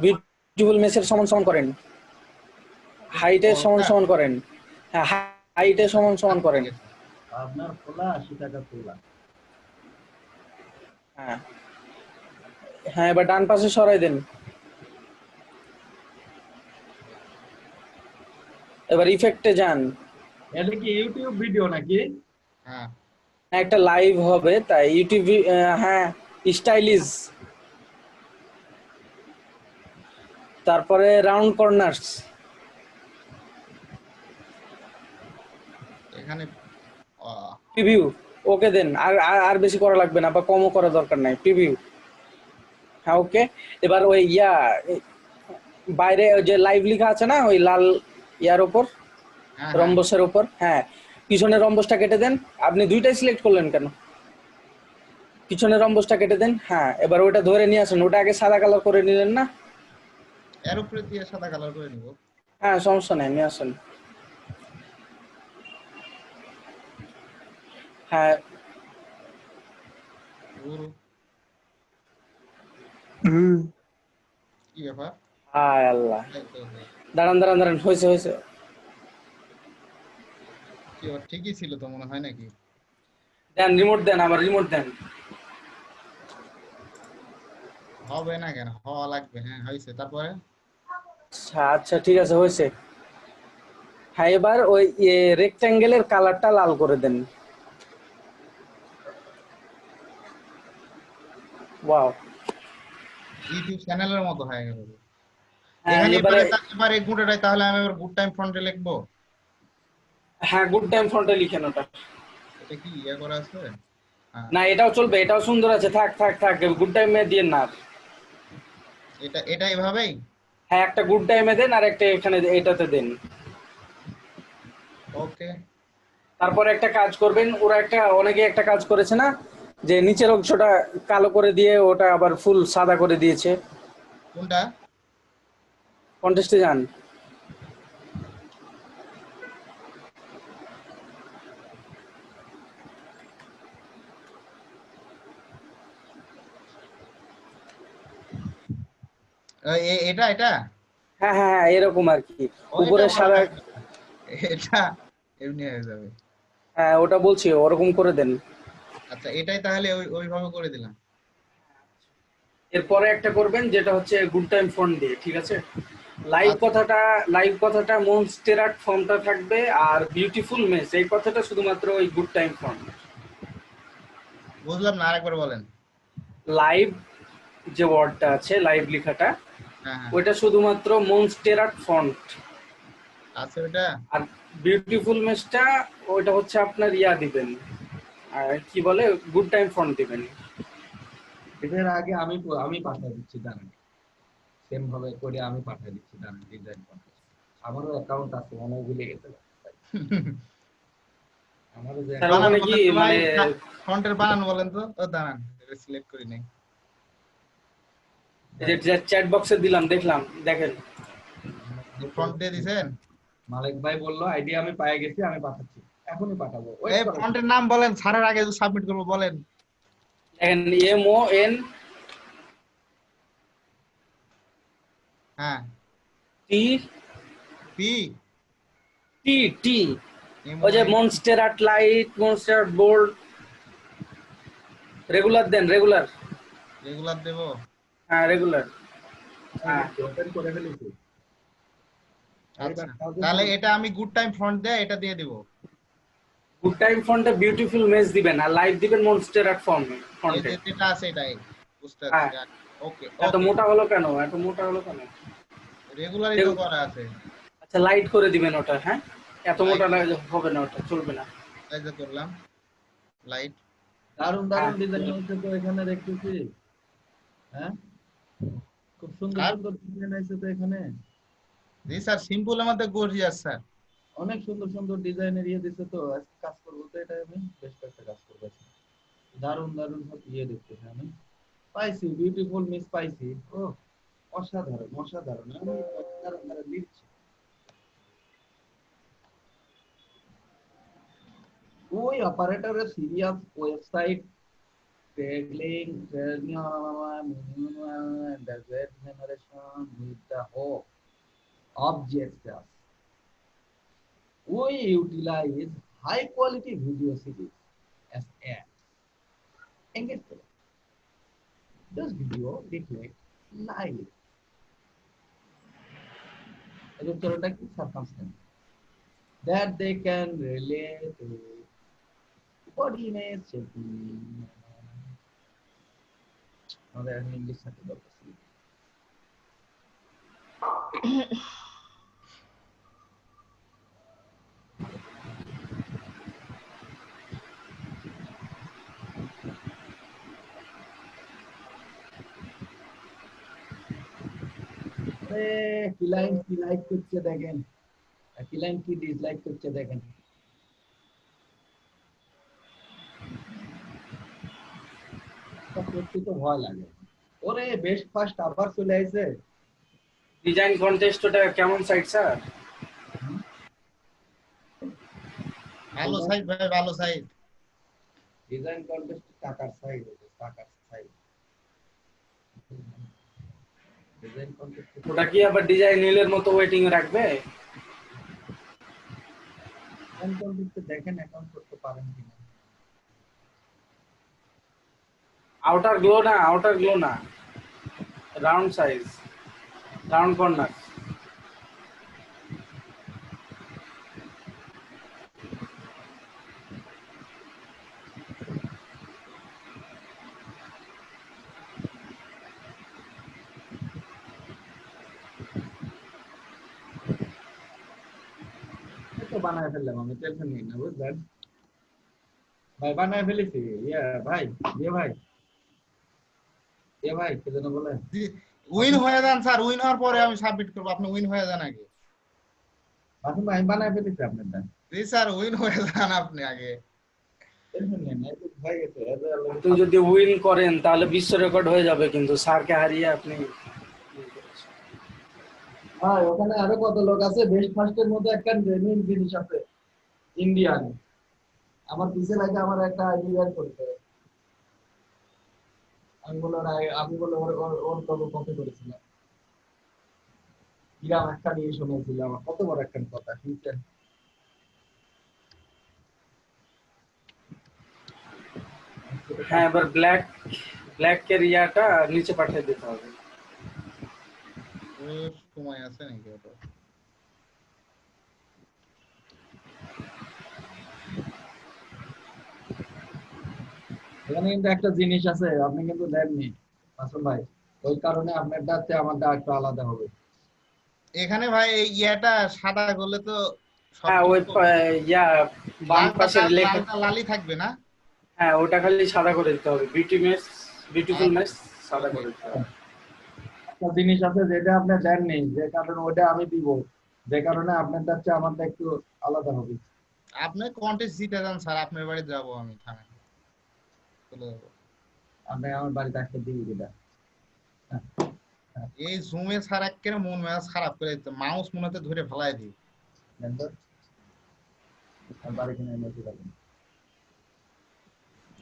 বিউটিফুল মেসের সমান সমান করেন, হাইটের সমান সমান করেন, হ্যাঁ হাইটের সমান সমান করেন। আপনার খোলা 80 টাকা খোলা। হ্যাঁ হ্যাঁ, এবার ডান পাশে সরাই দেন। এবার ইফেক্টে যান। এটা কি ইউটিউব ভিডিও নাকি? হ্যাঁ, একটা লাইভ হবে তাই ইউটিউব। হ্যাঁ, স্টাইলিশ, তারপরে রাউন্ড কর্নার্স, এখানে প্রিভিউ ওকে দেন, আর বেশি করা লাগবে না বা কমও করা দরকার নাই, প্রিভিউ। হ্যাঁ ওকে। এবার ওই বাইরে যে লাইভ লেখা আছে না ওই লাল ইয়ার উপর, রম্বসের উপর, হ্যাঁ পিছনের রম্বসটা কেটে দেন। আপনি দুইটাই সিলেক্ট করলেন কেন? পিছনের রম্বসটা কেটে দেন। হ্যাঁ, এবার ওটা ধরে নিয়ে আসেন, ওটা আগে সাদা কালার করে নিলেন না? এর উপরে দিয়ে সাদা কালার করে নিব। হ্যাঁ সমস্যা নেই, নিয়ে আসেন। হ্যাঁ কি ব্যাপার? হায় আল্লাহ, দাঁড়ান দাঁড়ান দাঁড়ান, হয়েছে হয়েছে। কি ওর ঠিকই ছিল তো মনে হয় নাকি? দেন রিমোট দেন, আবার রিমোট দেন। হবে না কেন? হওয়া লাগবে। হ্যাঁ হয়েছে, তারপরে আচ্ছা আচ্ছা ঠিক আছে, হয়েছে। হ্যাঁ, এবার ওই রেক্ট্যাঙ্গেলের কালারটা লাল করে দেন। ওয়াও, ইউটিউব চ্যানেলের মতো হয়ে গেল। হ্যাঁ এখানে এবারে, এবার এই গুণটাই তাহলে আমি এবার গুড টাইম ফন্টে লিখবো। হ্যাঁ গুড টাইম ফন্টে লিখেন ওটা। এটা কি ইয়া করা আছে? না এটাও চলবে, এটাও সুন্দর আছে, থাক থাক থাক, গুড টাইমে দিয়ে না। এটা এভাবেই? হ্যাঁ, একটা গুড টাইমে দেন আর একটা এখানে এটাতে দেন। ওকে। তারপরে একটা কাজ করবেন, ওরা অনেকে একটা কাজ করেছে না, যে নিচের অংশটা কালো করে দিয়ে ওটা আবার ফুল সাদা করে দিয়েছে। কোনটা? কন্টেস্টে যান। এটা এটা হ্যাঁ হ্যাঁ হ্যাঁ, এরকম আর কি, উপরে সাদা। এটা এমনি হয়ে যাবে। হ্যাঁ ওটা বলছি, ওরকম করে দেন। আচ্ছা, এটাই তাহলে ওইভাবে করে দিলাম। এরপরে একটা করবেন যেটা হচ্ছে গুড টাইম ফন্ট দিয়ে, ঠিক আছে? লাইভ কথাটা মনস্টেরাট ফর্মটা থাকবে, আর বিউটিফুল মেস এই কথাটা শুধুমাত্র ওই গুড টাইম ফন্ট। বুঝলাম না, আরেকবার বলেন। লাইভ যে ওয়ার্ডটা আছে, লাইভ লেখাটা, ওইটা শুধুমাত্র মনস্টেরাট ফন্ট। আচ্ছা, ওটা আর বিউটিফুল মেসটা ওইটা হচ্ছে আপনার ইয়া দিবেন, কি বলে, গুড টাইম ফন্ট দিবেন। এদের আগে আমি পাঠিয়ে দিচ্ছি, দাঁড়ান সেম ভাবে করে আমি পাঠিয়ে দিচ্ছি, দাঁড়ান ডিজাইন পাঠাচ্ছি। আমারও অ্যাকাউন্ট আছে, মনে ভুলে গেছে। আমারও যে ওখানে কি মানে ফন্টের বানান বলেন তো। ও দাঁড়ান, এটা সিলেক্ট করি নাই। যে চ্যাট বক্সে দিলাম, দেখলাম, দেখেন ফন্ট দিয়ে দিবেন। মালিক ভাই বললো আইডিয়া আমি পেয়ে গেছি, আমি পাঠাচ্ছি, এখনই পাঠাবো। এই ফন্টের নাম বলেন, স্যারের আগে সাবমিট করব, বলেন। MON হ্যাঁ টি ওই যে মনস্টেরাট লাইট, মনস্টেরাট বোল্ড, রেগুলার দেন, রেগুলার দেব। হ্যাঁ রেগুলার। হ্যাঁ ওপেন করে ফেলেছি। আচ্ছা, তাহলে এটা আমি গুড টাইম ফন্ট দিয়ে এটা দিয়ে দেব। গুড টাইম ফন্টে বিউটিফুল মেস দিবেন, আর লাইভ দিবেন মনস্টেরাট ফন্টে। এটা আছে, এটাই বুঝতে পারছি। ওকে, এত মোটা হলো কেন, এত মোটা হলো কেন? রেগুলারই তো করা আছে। আচ্ছা লাইট করে দিবেন ওটা। হ্যাঁ, এত মোটা হবে না, ওটা চলবে না। এই যে করলাম লাইট। দারুন দারুন ডিজাইন হচ্ছে তো এখানে দেখতেছি। হ্যাঁ, খুব সুন্দর সুন্দর ডিজাইন আছে তো এখানে। জি স্যার, সিম্পলের মধ্যে গর্জিয়াস স্যার। অনেক সুন্দর সুন্দর ডিজাইনের দিছে তো, আজকে কাজ করবো তো, এটা আমি বেশ কয়েকটা কাজ করবো। দারুন দারুন সব দেখতেছি আমি, পাইছি বিউটিফুল মিস পাইছি। ও অসাধারণ অসাধারণ, আমি অসাধারণ লিখছি। ওই অপারেটরের সিরিয়াস ওয়েবসাইট ট্যাগলিং desert generation with the hope objects. We utilize high quality video series as ads. Engage them. This video reflects live circumstances that they can relate to. Body image checking. আমাদের এখন English সাথে দরকার ছিল। কি line কি like করছে দেখেন, কি লাইন কি ডিসলাইক করছে দেখেন। করতে তো ভয় লাগে। ওরে বেস্ট ফার্স্ট আবার চলে আইছে। ডিজাইন কন্টেস্ট ওটা কেমন সাইট স্যার? ভালো সাইট ভাই, ভালো সাইট। ডিজাইন কন্টেস্ট টাকার সাইট, টাকার সাইট। ওটা কি আবার ডিজাইন নীলের মতো ওয়েটিং এ রাখবে? কন্ট্রোল দিতে দেখেন অ্যাকাউন্ট করতে পারেন কিনা। আউটার গ্লো না, রাউন্ড সাইজ, রাউন্ড কর্নার। তো বানায় ফেললাম আমি, টেনশন নেই না বুঝলেন ভাই, বানায় ফেলেছি। ভাই ভাই কি যেন বলে, উইন হয়ে যান স্যার, উইন হওয়ার পরে আমি সাবমিট করব, আপনি উইন হয়ে যান আগে। আসুন ভাই, আমি বানায় ফেলেছি আপনারটা। জি স্যার, উইন হয়ে যান আপনি আগে। টেনশন নেই না, এটা হয়ে গেছে। আপনি যদি উইন করেন তাহলে বিশ্ব রেকর্ড হয়ে যাবে, কিন্তু স্যারকে হারিয়ে আপনি। হ্যাঁ, ওখানে আরো কত লোক আছে, বেস্ট ফার্স্টের মধ্যে একটা জেনুইন জিনিস আছে ইন্ডিয়ান। আমার পিছে লাগে আমার একটা আইডি বের করতে, আমি বলে ওর কবে কপি করেছিলাম, ইরাম একটা নিয়ে শুনেছিলাম, কত বড় একটা কথা শুনছেন। হ্যাঁ, এবার ব্ল্যাক এর ইয়াটা নিচে পাঠিয়ে দিতে হবে। সময় আছে নাকি ওটা? এখানে কিন্তু একটা জিনিস আছে, আপনি কিন্তু দেননি আসল ভাই, ওই কারণে আপনারটা হচ্ছে আমারটা একটু আলাদা হবে। এখানে ভাই এই ইয়াটা সাদা করলে তো হ্যাঁ, ওই ইয়া বাম পাশের লেখা লালি থাকবে না? হ্যাঁ, ওটা খালি সাদা করে দিতে হবে। বিউটিফুল মেস সাদা করে দিতে হবে। একটা জিনিস আছে যেটা আপনি দেননি, যে কারণে ওটা আমি দিব, যে কারণে আপনারটা হচ্ছে আমারটা একটু আলাদা হবে। আপনি কন্টেস্ট জিতে যান স্যার, আপনার বাড়ি যাব আমি, থানায় চলে যাব। আপনি আমার বাড়িতে আসতে দিবি এটা। এই জুমে স্যার একেবারে মন মেজাজ খারাপ করে দিতে, মাউস মনেতে ধরে ফেলাই দিই।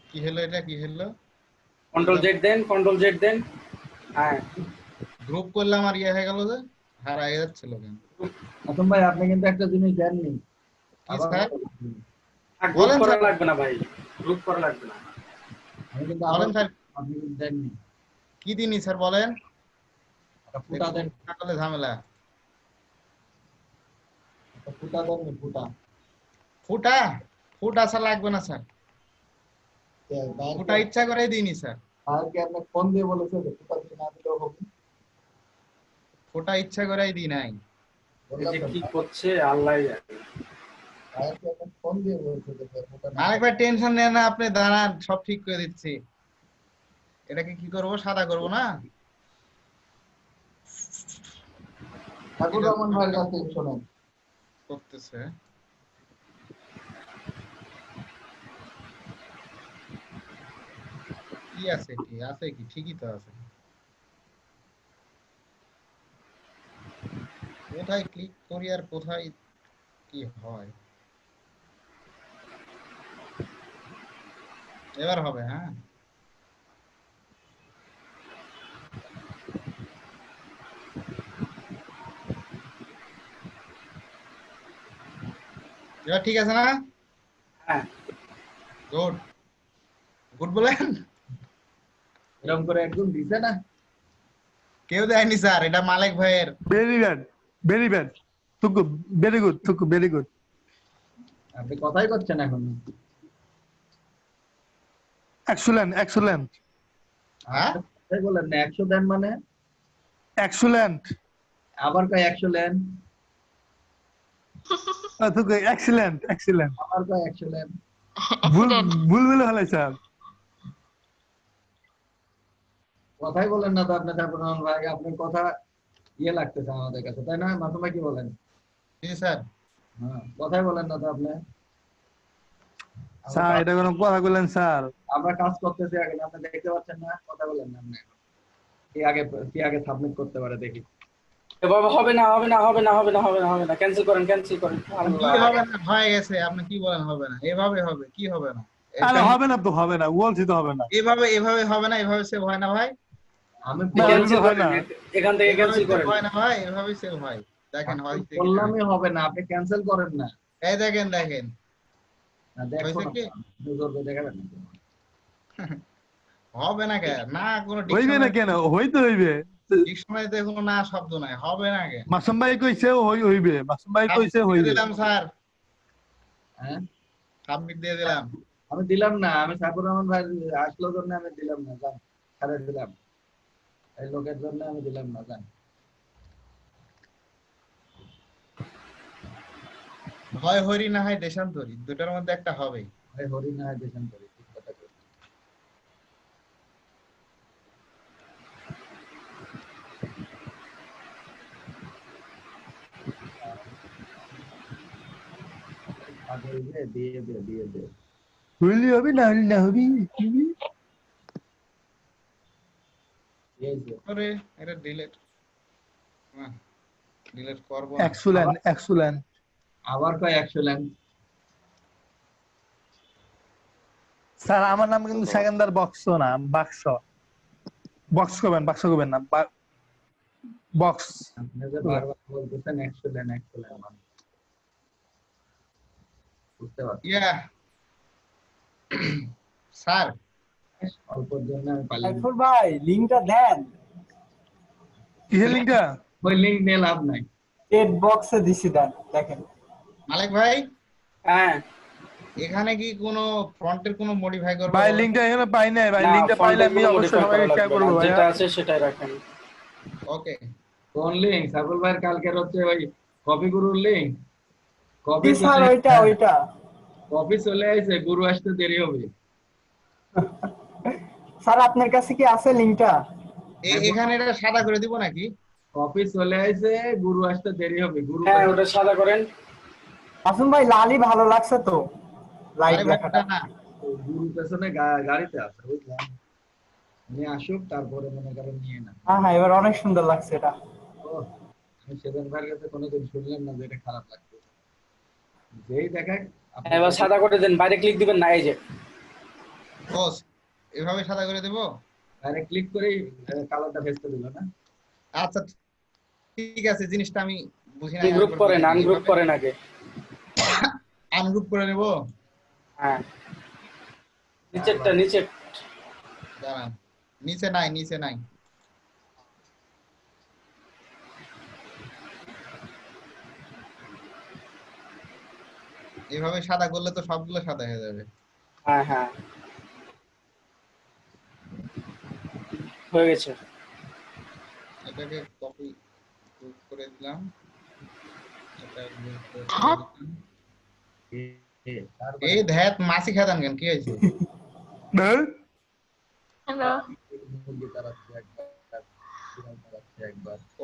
কি হলো এটা, কি হলো? কন্ট্রোল জেড দেন। হ্যাঁ, গ্রুপ করলাম আর ইয়ে হয়ে গেল যে হারাই যাচ্ছিল কেন? আসম ভাই, আপনি কিন্তু একটা জিনিস দেননি। কি স্যার? গ্রুপ করা লাগবে না ভাই, গ্রুপ করা লাগবে না। আমি কিন্তু বলেন স্যার, আপনি কিন্তু দেননি। কি দিনই স্যার বলেন? ফুটা দেন, তাহলে ঝামেলা। ফুটা দেননি, ফুটা স্যার লাগবে না স্যার, ফুটা ইচ্ছা করে দিইনি স্যার। আর কি আপনি ফোন দিয়ে বলেছে যে ফুটা দিয়ে না দিলেও হবে? ফুটা ইচ্ছা করেই দিই নাই। কি করছে আল্লাহ জানে। আর কি আপনি ফোন দিয়ে বলেছে যে ফুটা না। আরেকবার টেনশন নেন না আপনি, দাঁড়ান সব ঠিক করে দিচ্ছি। এটাকে কি করব, সাদা করব না? ঠাকুর রহমান ভাইয়ের কাছ থেকে শোনেন করতেছে। কি আছে, কি আছে, কি ঠিকই তো আছে। কোথায় ক্লিক করি আর কোথায় কি হয়? এবার হবে? হ্যাঁ, এবার ঠিক আছে না? হ্যাঁ, গুড গুড বলেন। এরকম করে একদম দিছে না, কেউ দেয়নি স্যার, এটা মালিক ভাইয়ের। ভেরি ব্যাড তুকু, ভেরি গুড তুকু, ভেরি গুড। আপনি কথাই করছেন এখন। এক্সেলেন্ট। হ্যাঁ, তাই বলেন না, 100 দেন মানে এক্সেলেন্ট। আবার কয় 100 দেন, তুকু এক্সেলেন্ট। আবার কয় 100 দেন। ভুল হলো স্যার। কথাই বলেন না তো আপনি ঠাকুর রহমান ভাই, আপনার কথা ইয়ে লাগতেছে আমাদের কাছে, তাই না? মাসুম ভাই কি বলেন? জি স্যার। হ্যাঁ, কথাই বলেন না তো আপনি। স্যার এটা কোনো কথা বললেন স্যার? আমরা কাজ করতেছি, আগে আপনি দেখতে পাচ্ছেন না, কথা বলেন না আপনি। কি আগে সাবমিট করতে পারে দেখি। বাবা হবে না, ক্যান্সেল করেন। কি হবে না, হয়ে গেছে। আপনি কি বলেন হবে না? এভাবে হবে, কি হবে না? আরে হবে না তো, হবে না বলছি তো, হবে না। এভাবে হবে না, এভাবে সেভ হয় না ভাই। আমি না, ক্যান্সেল ওইভাবে হয় করেন না। এখান থেকে এভাবে ক্যান্সেল সেভ করেন। হয় না ভাই, এভাবে সেভ হয়। দেখেন হয় কি না। বললামই হবে না, আপনি ক্যান্সেল করেন না। এই দেখেন দেখেন না, দেখো হয়েছে না, কি? বুঝুর্গ দেখাবেন না। হবে না কেন? না কোনো হইবে না ডিকশনারি, কেন, হইতে হইবে। ডিকশনারিতে কোনো না শব্দ নাই, হবে না কেন? মাসুম ভাই কইছে হইবে, মাসুম ভাই কইছে সাবমিট দিয়ে হইবে। দিলাম স্যার, হ্যাঁ সাবমিট দিয়ে দিলাম। আমি দিলাম না, আমি সাকুর রহমান ভাই আসলো জন্য আমি দিলাম না, জান ছাড়ে দিলাম, এই লোকের জন্য আমি দিলাম না, জান। হয় হরি না হয় দেশান্তরী, দুটার মধ্যে একটা হবেই। ভাই হরি না হয় দেশান্তরী, ঠিক কথা বলছেন। আগে যে দিয়ে দে হইলে হবে, না হইলে না হবি। এই যে আরে এটা ডিলিট, ডিলিট করব না। Excellent, excellent. আবার কয় এক্সেলেন্ট। স্যার আমার নাম কিন্তু সেকেন্দার বক্স না, বাক্স। বক্স করবেন, বাক্স করবেন না, বক্স। আপনি যে বারবার বলতেছেন এক্সেলেন্ট মানে বুঝতে পারছি। ইয়া স্যার অল্পের জন্য আমি পালিয়ে সাইফুল ভাই লিংকটা দেন। কিসের লিংকটা? ওই লিংক নিয়ে লাভ নাই, টেট বক্সে দিছি, দেন দেখেন। মালিক ভাই হ্যাঁ এখানে কি কোনো ফন্টের কোনো মডিফাই করব? ভাই লিংকটা এখানে পাই নাই ভাই, না, লিংকটা পাইলে আমি ফন্টের কোনো অবশ্যই modify সবাইকে করা শেয়ার লাগবে করব না, ভাই। যেটা আছে সেটাই রাখেন। ওকে কোন লিংক? সাইফুল ভাইয়ের কালকের হচ্ছে ওই কপি গুরুর লিংক। জি স্যার, ওইটা কপি চলে আইছে, গুরু আসতে দেরি হবে। স্যার আপনার কাছে কি আছে লিংকটা? এখানে এটা সাদা করে দিব নাকি? কপি চলে আইছে, গুরু আসতে দেরি হবে। গুরু হ্যাঁ ওটা সাদা করেন। আসুন ভাই, লালই ভালো লাগছে তো লাইভ আরে ভাই দেখাটা। না, গুরু পেছনে গাড়িতে আছে, বুঝলেন? উনি আসুক, তারপরে মনে করেন নিয়ে না। হ্যাঁ হ্যাঁ, এবার অনেক সুন্দর লাগছে এটা। আমি সেদিন ভাইয়ের কাছে কোনোদিন শুনলাম না যে এটা খারাপ লাগছে। যেই দেখায় হ্যাঁ, এবার সাদা করে দেন, বাইরে ক্লিক দিবেন না, এই যে বস এভাবে সাদা করে দেব? ডাইরেক্ট ক্লিক করেই কালারটা ভেস্তে দিল না। আচ্ছা ঠিক আছে, জিনিসটা আমি বুঝি না। গ্রুপ করেন, আনগ্রুপ করেন আগে। আনগ্রুপ করে নেব? হ্যাঁ নিচেরটা, নিচের দাঁড়ান, নিচে নাই, নিচে নাই। এভাবে সাদা করলে তো সবগুলো সাদা হয়ে যাবে। হ্যাঁ হ্যাঁ হয়ে গেছে। এটাকে কপি করে দিলাম, এটা group করে দিলাম। এই ধ্যাত মাছি খেতাম কেন, কি হয়েছে? হ্যালো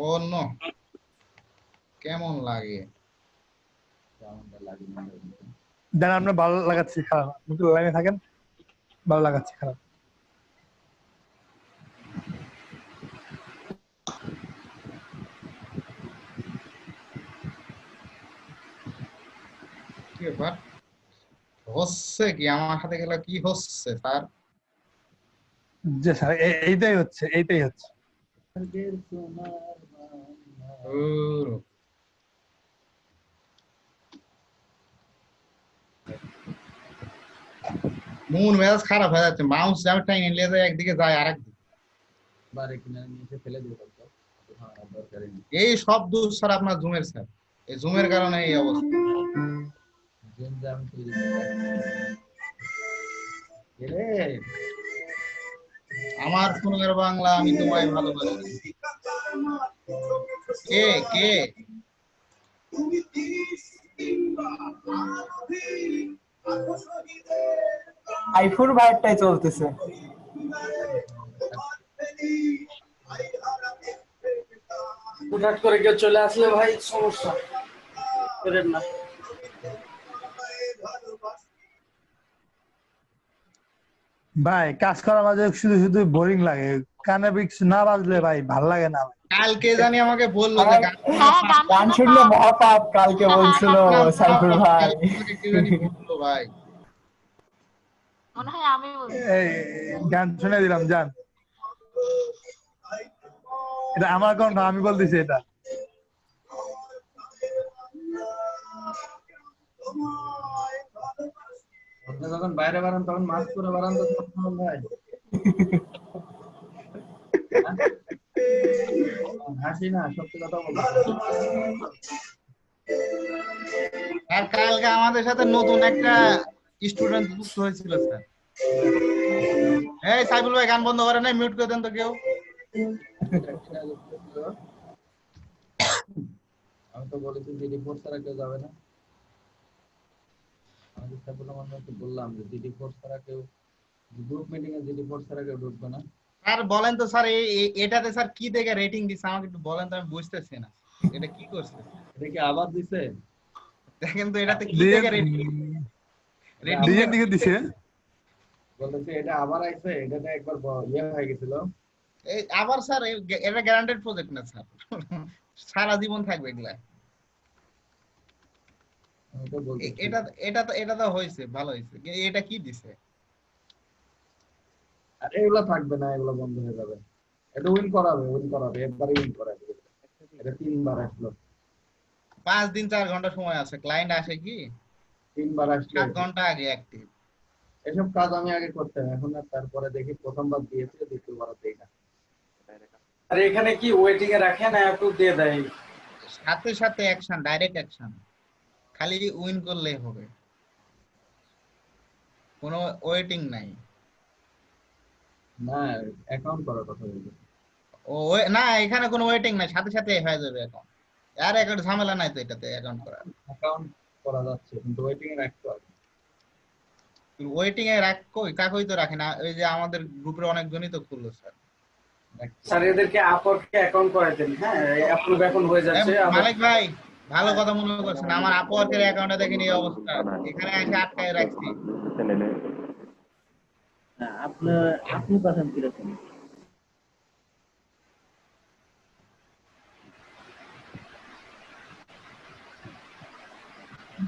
ও নো, কেমন লাগে? দেন আপনার ভালো লাগাচ্ছে খারাপ, আপনি লাইনে থাকেন, ভালো লাগাচ্ছে খারাপ। কি ব্যাপার হচ্ছে কি আমার সাথে গেলে? কি হচ্ছে স্যার? যে স্যার এইটাই হচ্ছে, এইটাই হচ্ছে। মন মেজাজ খারাপ হয়ে যাচ্ছে, মাউস আমি টাইনে নিয়ে যায় একদিকে যায় আরেকদিকে। বারে কিনা নিচে ফেলে দিয়ে বলতো দরকারই নেই। এই সব দোষ স্যার আপনার জুমের, স্যার এই জুমের কারণে এই অবস্থা। জুম জাম তৈরি আমার সোনার বাংলা, আমি তোমায় ভালোবাসি। কে কে? আইফুর ভাইটাই চলতেছে। হুটহাট করে কেউ চলে আসলে ভাই সমস্যা করেন না। ভাই কাজ করার মাঝে শুধু শুধু বোরিং লাগে, কানে কিছু না বাজলে ভাই ভাল লাগে না। কালকে জানি আমাকে বললো যে গান শুনলে মহাপাপ, কালকে বলছিল সাইফুল ভাই। কি জানি বললো ভাই। মনে হয় আমি এই গান শুনে দিলাম, যান। এটা আমার কণ্ঠ, আমি বলতেছি এটা। আপনি যখন বাইরে বাড়ান তখন মাস্ক পরে বাড়ান তো তখন ভাই হাসি না, সত্যি কথা বলবো। আর কালকে আমাদের সাথে নতুন একটা স্টুডেন্ট যুক্ত হয়েছিল স্যার। এই সাইফুল ভাই গান বন্ধ করে নাই, মিউট করে দেন তো কেউ। আমি তো বলেছি জিডি ফোর্স ছাড়া কেউ যাবে না। আমি সাইফুল রহমানকে বললাম যে জিডি ফোর্স ছাড়া কেউ, গ্রুপ মিটিং এ জিডি ফোর্স ছাড়া কেউ ঢুকবে না। স্যার বলেন তো স্যার, এটাতে স্যার কি দেখে রেটিং দিছে আমাকে একটু বলেন তো, আমি বুঝতেছি না এটা কি করছে। এটা কি আবার দিছে? দেখেন তো এটাতে কি দেখে রেটিং দিকে দিছে। বলতেছে এটা আবার আইছে, এটাতে একবার ইয়ে হয়ে গেছিল। এই আবার স্যার এটা গ্যারান্টেড প্রজেক্ট না স্যার, সারা জীবন থাকবে এগুলা। এটা এটা এটা তো হয়েছে, ভালো হয়েছে, এটা কি দিছে? আর এগুলো থাকবে না, এগুলো বন্ধ হয়ে যাবে। এটা উইন করাবে একবারে উইন করাবে। এটা 3 বার আসলো, 5 দিন 4 ঘন্টা সময় আছে, ক্লায়েন্ট আসে কি 3 বার আসলো, 7 ঘন্টা আগে অ্যাক্টিভ। এসব কাজ আমি আগে করতাম, এখন আর তারপরে দেখি প্রথমবার দিয়েছে, দ্বিতীয়বার দেই না। আর এখানে কি ওয়েটিং এ রাখে না অ্যাপ্রুভ দিয়ে দেয়? সাথে সাথে অ্যাকশন, ডাইরেক্ট অ্যাকশন, খালি উইন করলেই হবে, কোনো ওয়েটিং নাই। না অ্যাকাউন্ট করার কথা বলছি। ও না, এখানে কোনো ওয়েটিং নাই, সাথে সাথে হয়ে যাবে অ্যাকাউন্ট। আর একটা ঝামেলা নাই তো এটাতে অ্যাকাউন্ট করা। অ্যাকাউন্ট করা যাচ্ছে কিন্তু ওয়েটিং এ রাখতে হবে। ওয়েটিং এ কাকই তো রাখে না, ওই যে আমাদের গ্রুপের অনেকজনই তো খুললো স্যার। স্যার এদেরকে আপওয়ার্কে অ্যাকাউন্ট করে দেন। হ্যাঁ অ্যাপ্রুভ এখন হয়ে যাচ্ছে। মালিক ভাই ভালো কথা মনে করছেন, আমার আপওয়ার্কের অ্যাকাউন্টে দেখেন এই অবস্থা, এখানে এসে আটকায় রাখছি। আপনি পাঠান কিরকম?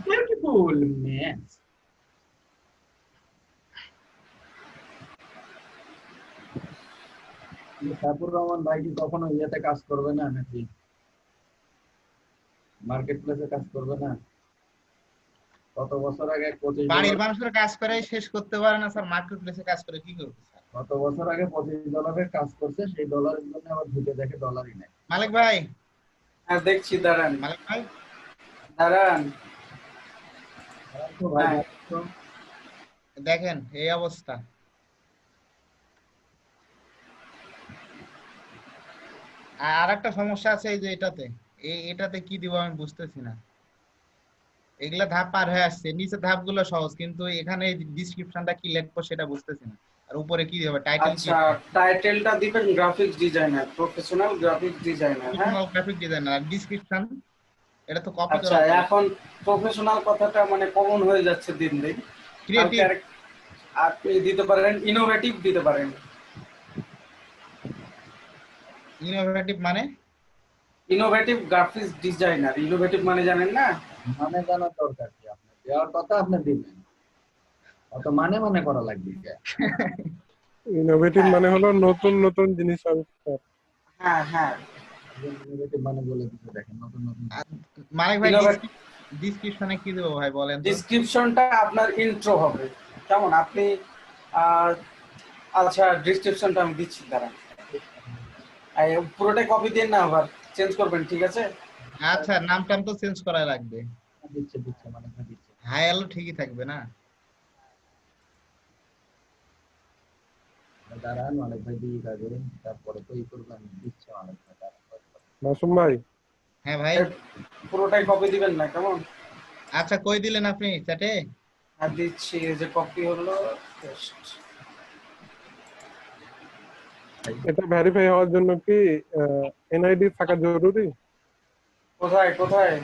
Beautiful match. সাইফুর রহমান ভাই কি কখনো ইয়েতে কাজ করবে না নাকি মার্কেট প্লেসে কাজ করবে না? কত বছর আগে বাড়ির মানুষের কাজ করে শেষ করতে পারে না স্যার, মার্কেট প্লেসে কাজ করে কি করবে স্যার? কত বছর আগে $25 কাজ করছে, সেই ডলারের জন্য আবার ঢুকে দেখে ডলারই নাই। মালিক ভাই হ্যাঁ দেখছি, দাঁড়ান মালিক ভাই দাঁড়ান। দেখেন এই অবস্থা। আর একটা সমস্যা আছে এই যে এটাতে কি দিব আমি বুঝতেছি না। এগুলা ধাপ পার হয়ে আসছে, নিচে ধাপগুলো সহজ, কিন্তু এখানে ডেসক্রিপশনটা কি লিখবো সেটা বুঝতেছি না। আর উপরে কি হবে টাইটেল? আচ্ছা টাইটেলটা দিবেন graphics designer, professional graphics designer. হ্যাঁ গ্রাফিক ডিজাইনার। আর ডেসক্রিপশন এটা তো কপি আচ্ছা, করা। এখন প্রফেশনাল কথাটা মানে কমন হয়ে যাচ্ছে দিন দিন। ক্রিয়েটিভ আপনি দিতে পারেন, ইনোভেটিভ দিতে পারেন। ইনোভেটিভ মানে? ইনোভেটিভ গ্রাফিক্স ডিজাইনার, ইনোভেটিভ মানে জানেন না? মানে জানার দরকার কি, আপনি দেওয়ার কথা আপনি দিবেন, অত মানে করা লাগবে কি? ইনোভেটিভ মানে হলো নতুন নতুন জিনিস আবিষ্কার। হ্যাঁ হ্যাঁ, ইনোভেটিভ মানে বলে দিতে দেখেন নতুন নতুন। মালিক ভাই ডেসক্রিপশনে কি দেব ভাই বলেন? ডেসক্রিপশনটা আপনার ইন্ট্রো হবে, কেমন? আপনি আচ্ছা ডেসক্রিপশনটা আমি দিচ্ছি, দাঁড়ান। পুরোটাই কপি দেন না, আবার চেঞ্জ করবেন, ঠিক আছে? আচ্ছা নামটাম তো চেঞ্জ করা লাগবে। দিচ্ছে মানে দিচ্ছে। হাই হ্যালো ঠিকই থাকবে না? দাঁড়ান মালিক ভাই দিয়ে কাজে, তারপরে তো করবেন, দিচ্ছে মালিক ভাই। মাসুম ভাই। হ্যাঁ ভাই পুরোটাই কপি দিবেন না, কেমন? আচ্ছা কই দিলেন আপনি চ্যাটে? আর দিচ্ছি, এই যে কপি হলো। এটা ভেরিফাই হওয়ার জন্য কি এনআইডি থাকা জরুরি? কোথায় কোথায়?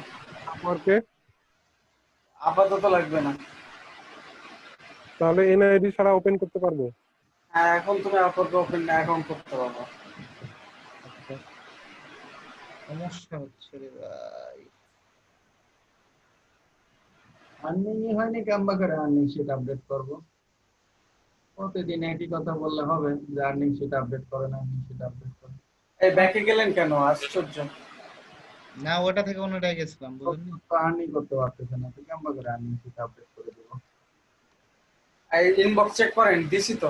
আপওয়ার্কে। আপাতত লাগবে না। তাহলে এনআইডি ছাড়া ওপেন করতে পারবো? হ্যাঁ এখন তুমি আপওয়ার্কে ওপেন অ্যাকাউন্ট করতে পারবে। সমস্যা হচ্ছে রে ভাই, আর্নিং হয়নি, কেমবা করে আর্নিং শিট আপডেট করব? প্রতিদিন একই কথা বললে হবে যে আর্নিং শিট আপডেট করেন, আর্নিং শিট আপডেট করেন। এই ব্যাকে গেলেন কেন? আশ্চর্য। না ওটা থেকে অন্যটায় গেছিলাম বুঝলি। আর্নিং করতে পারতেছে না, তো কেমন করে আর্নিং সেটা আপডেট করে দেব? এই ইনবক্স চেক করেন, দিছি তো।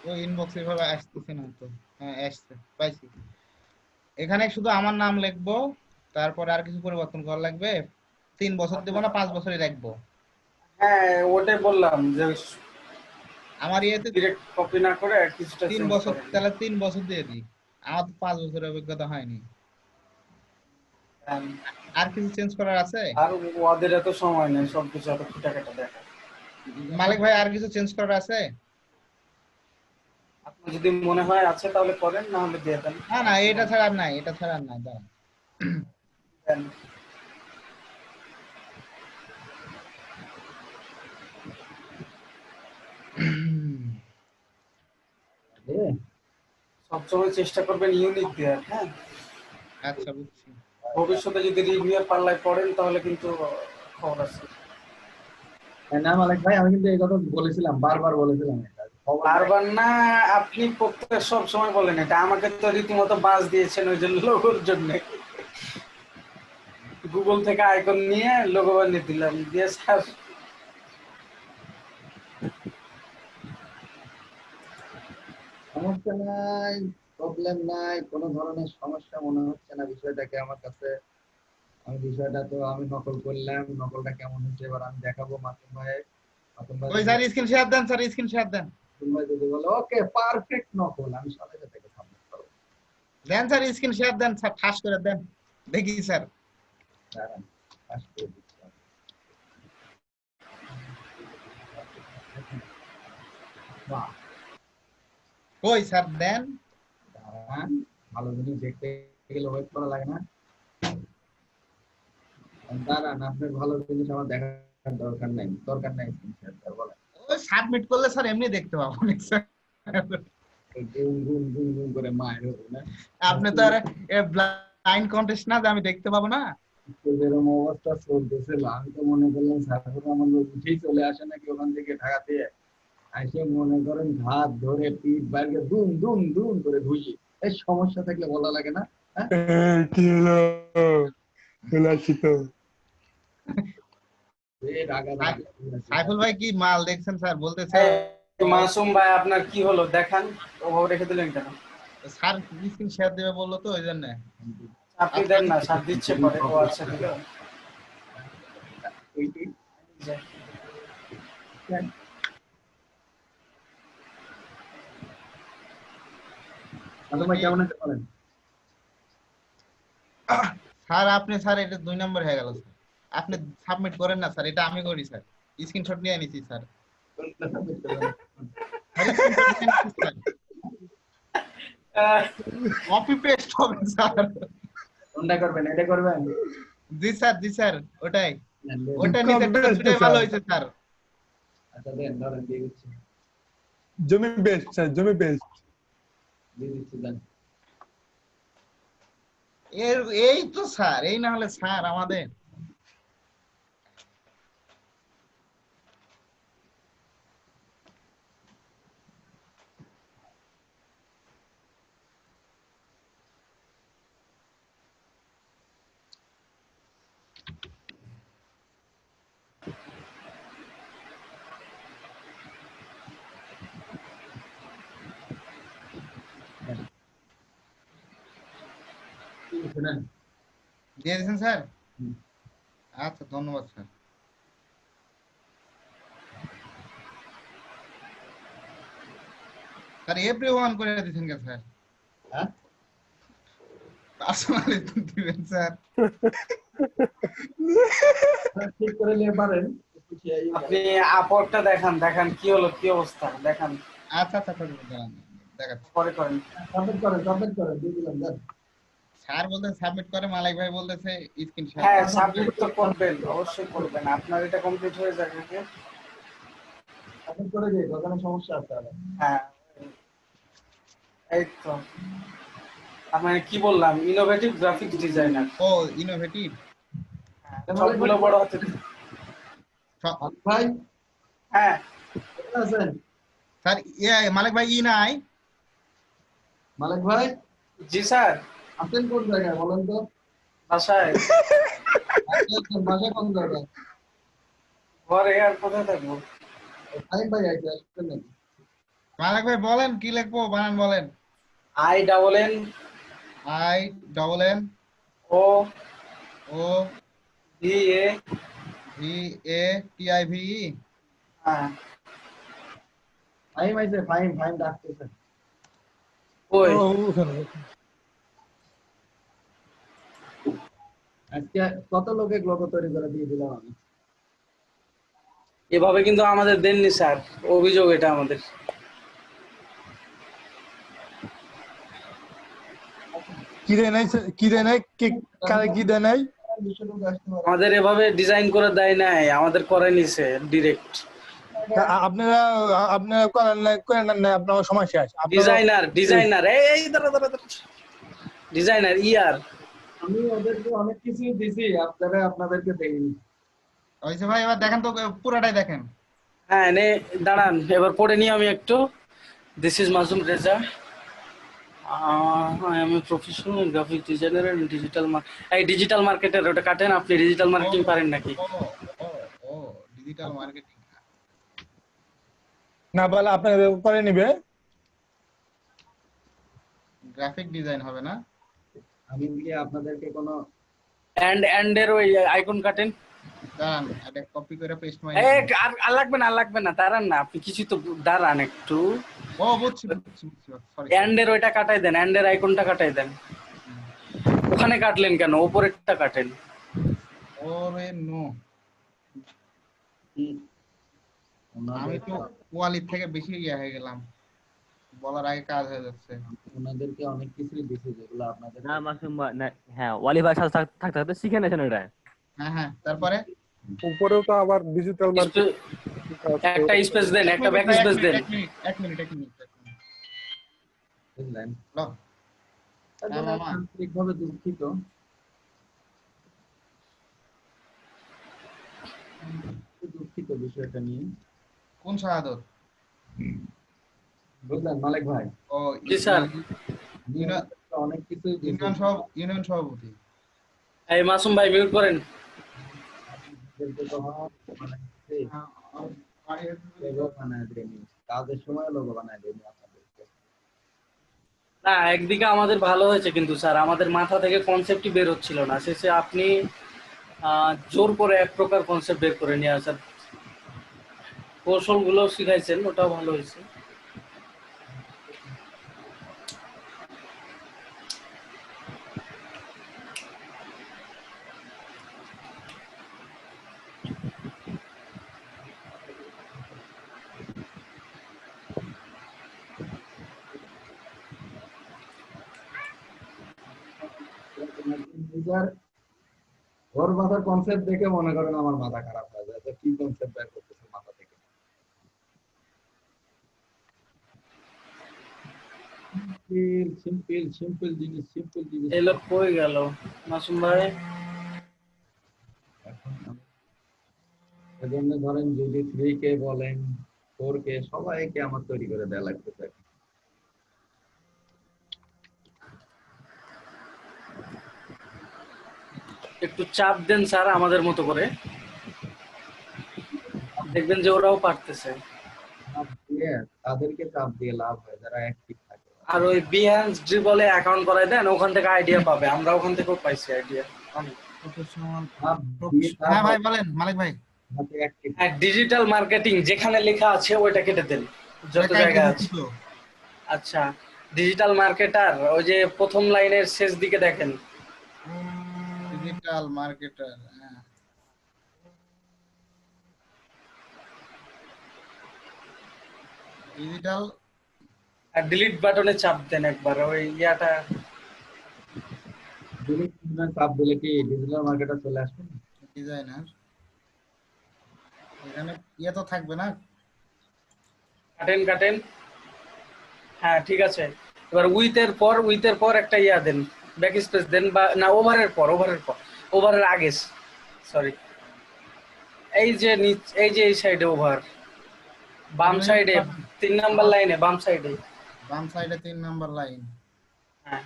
ওই ইনবক্সে ভাবে আসতেছে না তো। হ্যাঁ আসছে, পাইছি। এখানে শুধু আমার নাম লিখবো, তারপর আর কিছু পরিবর্তন করা লাগবে। 3 বছর দেব না 5 বছরই রাখবো? হ্যাঁ ওটাই বললাম যে আমার ইয়েতে ডিরেক্ট কপি না করে কিছুটা 3 চেঞ্জ বছর, করেন। তাহলে 3 বছর দিয়ে দিই। আমার তো 5 বছরের অভিজ্ঞতা হয়নি। আর কিছু চেঞ্জ করার আছে? আর ওদের এত সময় নেই সবকিছু এত খুঁটাকাটা দেখা। মালিক ভাই আর কিছু চেঞ্জ করার আছে? আপনার যদি মনে হয় আছে তাহলে করেন, না হলে দিয়ে দেন। না না এটা ছাড়া আর নাই, এটা ছাড়া আর নাই, দাঁড়ান। দেন। সবসময় চেষ্টা করবেন ইউনিক দেওয়ার, হ্যাঁ? আচ্ছা বুঝছি। ভবিষ্যতে যদি রিভিউয়ার পাল্লায় পড়েন তাহলে কিন্তু খবর আছে। না মালিক ভাই, আমি কিন্তু এই কথা বলেছিলাম, বারবার বলেছিলাম এটা। বারবার না, আপনি প্রত্যেক সব সময় বলেন এটা। আমাকে তো রীতিমতো বাস দিয়েছেন ওই যে লোগোর জন্য। গুগল থেকে আইকন নিয়ে লোগো বানিয়ে দিলাম, দিয়ে স্যার সমস্যা নাই, প্রবলেম নাই, কোনো ধরনের সমস্যা মনে হচ্ছে না বিষয়টাকে আমার কাছে। আমি বিষয়টা তো আমি নকল করলাম, নকলটা কেমন হচ্ছে এবার আমি দেখাবো মাসুম ভাই। মাসুম ভাই ওই স্যার স্ক্রিন শেয়ার দেন, স্যার স্ক্রিন শেয়ার দেন। মাসুম ভাই যদি বলে ওকে পারফেক্ট নকল, আমি সাথে সাথে সাবমিট করব। দেন স্যার স্ক্রিন শেয়ার দেন, স্যার ঠাস করে দেন দেখি স্যার। দাঁড়ান, পাস করে দিচ্ছি। বাহ, কই স্যার দেন। দাঁড়ান, ভালো জিনিস দেখতে গেলে ওয়েট করা লাগে না। দাঁড়ান, আপনার ভালো জিনিস আমার দেখার দরকার নাই, দরকার নাই স্ক্রিন শেয়ার দেওয়ার, বলেন। ওই সাবমিট করলে স্যার এমনি দেখতে পাবো না স্যার। গুন গুন গুন গুন করে মায়ের হবে না। আপনি তো আর ব্লাইন্ড কন্টেস্ট না যে আমি দেখতে পাবো না। যেরকম অবস্থা চলতেছিল, আমি তো মনে করলাম সাইফুর রহমান উঠেই চলে আসে নাকি ওখান থেকে ঢাকাতে, এসে মনে করেন হাত ধরে পিঠ বাইরে দুম দুম দুম করে ঘুষি। এই সমস্যা থাকলে বলা লাগে না? কি হলো? চলে আসছি তো। সাইফুল ভাই কি মাল দেখছেন স্যার? বলতেছে মাসুম ভাই আপনার কি হলো দেখান, ওভাবে রেখে দিলেন কেন? স্যার স্ক্রিন শেয়ার দেবে বললো তো ওই জন্য। আপনি দেন না, স্যার দিচ্ছে পরে। ও আচ্ছা দিল। কেমন আছে বলেন? স্যার আপনি স্যার এটা 2 নম্বর হয়ে গেল স্যার। আপনি সাবমিট করেন না স্যার, এটা আমি করি স্যার। স্ক্রিনশট নিয়ে নিছি স্যার। কপি পেস্ট হবে স্যার। কোনটা করবেন? এটা করবেন? জি স্যার, জি স্যার, ওটাই। ওটা নিতে দুটোই ভালো হয়েছে স্যার। আচ্ছা দেন, ধরেন দিয়ে দিচ্ছি। জমি বেস্ট স্যার, জমি বেস্ট। দিয়ে দিচ্ছি, দেন। এই তো স্যার, এই না হলে স্যার আমাদের দিয়ে দিয়েছেন স্যার। আচ্ছা ধন্যবাদ স্যার। স্যার এভরিওয়ান করে দিয়েছেন কে স্যার? হ্যাঁ পার্সোনালি দিবেন স্যার। ঠিক করে নিয়ে পারেন। আপনি আপওয়ার্কটা দেখান, দেখান কি হলো, কি অবস্থা দেখান। আচ্ছা আচ্ছা দাঁড়ান দেখাচ্ছি। পরে করেন। সাবমিট করেন, দিয়ে দিলাম, দেন। স্যার বলতে সাবমিট করে, মালিক ভাই বলতেছে স্ক্রিন শেয়ার। হ্যাঁ সাবমিট তো করবেন, অবশ্যই করবেন। আপনার এটা কমপ্লিট হয়ে যাবে নাকি? সাবমিট করে দিই, ওখানে সমস্যা আছে। হ্যাঁ এই তো। আপনার কি বললাম, ইনোভেটিভ গ্রাফিক্স ডিজাইনার। ও ইনোভেটিভ, সবগুলো বড় হাতে। ভাই হ্যাঁ আছেন স্যার মালিক ভাই ই নাই। মালিক ভাই জি স্যার। আছেন কোন জায়গায় বলেন তো? বাসায়। বাসায় কোন জায়গায়? ঘরে আর কোথায় থাকবো? ফাহিম ভাই আইছে, আসবেন নাকি? মালিক ভাই বলেন কি লিখবো, বানান বলেন। I double N O V A TIVE। হ্যাঁ। ফাহিম আইছে, ফাহিম ডাকতেছে। ওই আজকে কত লোকে গ্লোকো তৈরি করে দিয়ে দিলাম আমি। এভাবে কিন্তু আমাদের দেননি স্যার, অভিযোগ এটা আমাদের। কি দেয় নাই, কি দেয় নাই, কে কারে কি দেয় নাই? আমাদের এভাবে ডিজাইন করে দেয় নাই, আমাদের করে নিছে ডিরেক্ট। আপনারা আপনারা করেন না, আপনার সমস্যা আছে। ডিজাইনার এই ডিজাইনার ইয়ার। আমি ওদেরকে অনেক কিছুই দিছি, আপনাদেরকে দেইনি। হইছে ভাই, এবার দেখেন তো পুরোটাই দেখেন। হ্যাঁ নে দাঁড়ান, এবার পড়ে নিই আমি একটু। This is Masum Reza. I am a professional graphic designer and digital marketer. ওটা কাটেন, আপনি ডিজিটাল মার্কেটিং পারেন নাকি? ডিজিটাল মার্কেটিং না বলে আপনাকে করে নিবে। গ্রাফিক ডিজাইন হবে না? আমি কি আপনাদেরকে কোনো এন্ড এর ওই আইকন কাটেন। দাঁড়ান, এটা কপি করে পেস্ট মারি। আর লাগবে না দাঁড়ান না, আপনি কিছু তো দাঁড়ান একটু। ও বুঝছি, সরি। এন্ড এর ওইটা কাটাই দেন, এন্ড এর আইকনটা কাটাই দেন। ওখানে কাটলেন কেন? উপরেরটা কাটেন। ওরে নো, আমি তো কোয়ালিটি থেকে বেশি হয়ে গেলাম, বলার আগে কাজ হয়ে যাচ্ছে। ওনাদেরকে অনেক কিছুই দিছি যেগুলো আপনাদের না মাসুম ভাই না, হ্যাঁ ওয়ালি ভাই সাথে থাকতে থাকতে শিখে নিয়েছেন এটা। হ্যাঁ তারপরে উপরেও তো আবার ডিজিটাল মার্কেট একটা স্পেস দেন, একটা ব্যাক স্পেস দেন। এক মিনিট বুঝলেন? মামা আন্তরিকভাবে দুঃখিত। দুঃখিত বিষয়টা নিয়ে। কোন শাহাদত? বুঝলেন মালিক ভাই? ও জি স্যার। অনেক কিছু ইউনিয়ন সভাপতি। এই মাসুম ভাই মিউট করেন। কাজের সময় লোগো বানায় দেয়নি আপনাদেরকে। না, একদিকে আমাদের ভালো হয়েছে কিন্তু স্যার, আমাদের মাথা থেকে কনসেপ্টই বের হচ্ছিল না। শেষে আপনি জোর করে এক প্রকার কনসেপ্ট বের করে নিয়ে আসার কৌশলগুলো শিখাইছেন, ওটাও ভালো হয়েছে। ওর মাথার কনসেপ্ট দেখে মনে করেন আমার মাথা খারাপ হয়ে যায়, কি কনসেপ্ট বের করতেছে মাথা থেকে। সিম্পল জিনিস। এই লোক কই গেল মাসুম ভাই? এজন্য ধরেন যদি 3K বলেন 4K সবাইকে আমার তৈরি করে দেয়া লাগতেছে। একটু চাপ দেন স্যার আমাদের মতো করে, দেখবেন যে ওরাও পারতেছে। তাদেরকে চাপ দিয়ে লাভ হয় যারা অ্যাক্টিভ থাকে। আর ওই বিহ্যান্স ড্রিবলে অ্যাকাউন্ট করাই দেন, ওখান থেকে আইডিয়া পাবে। আমরা ওখান থেকেও পাইছি আইডিয়া। হ্যাঁ ভাই বলেন মালিক ভাই। ডিজিটাল মার্কেটিং যেখানে লেখা আছে ওইটা কেটে দেন, যত জায়গা আছে। আচ্ছা, ডিজিটাল মার্কেটার ওই যে প্রথম লাইনের শেষ দিকে দেখেন। ডিজিটাল মার্কেটার, হ্যাঁ ডিজিটাল। আর ডিলিট বাটনে চাপ দেন একবার, ওই ইয়াটা ডিলিট চাপ দিলে কি ডিজিটাল মার্কেটার চলে আসবে? ডিজাইনার এখানে ইয়ে তো থাকবে না? কাটেন। হ্যাঁ ঠিক আছে। এবার উইথের পর একটা ইয়া দেন, ব্যাক স্পেস দেন, বা না ওভারের আগে, সরি এই যে এই সাইডে ওভার, বাম সাইডে 3 নাম্বার লাইনে, বাম সাইডে 3 নাম্বার লাইন। হ্যাঁ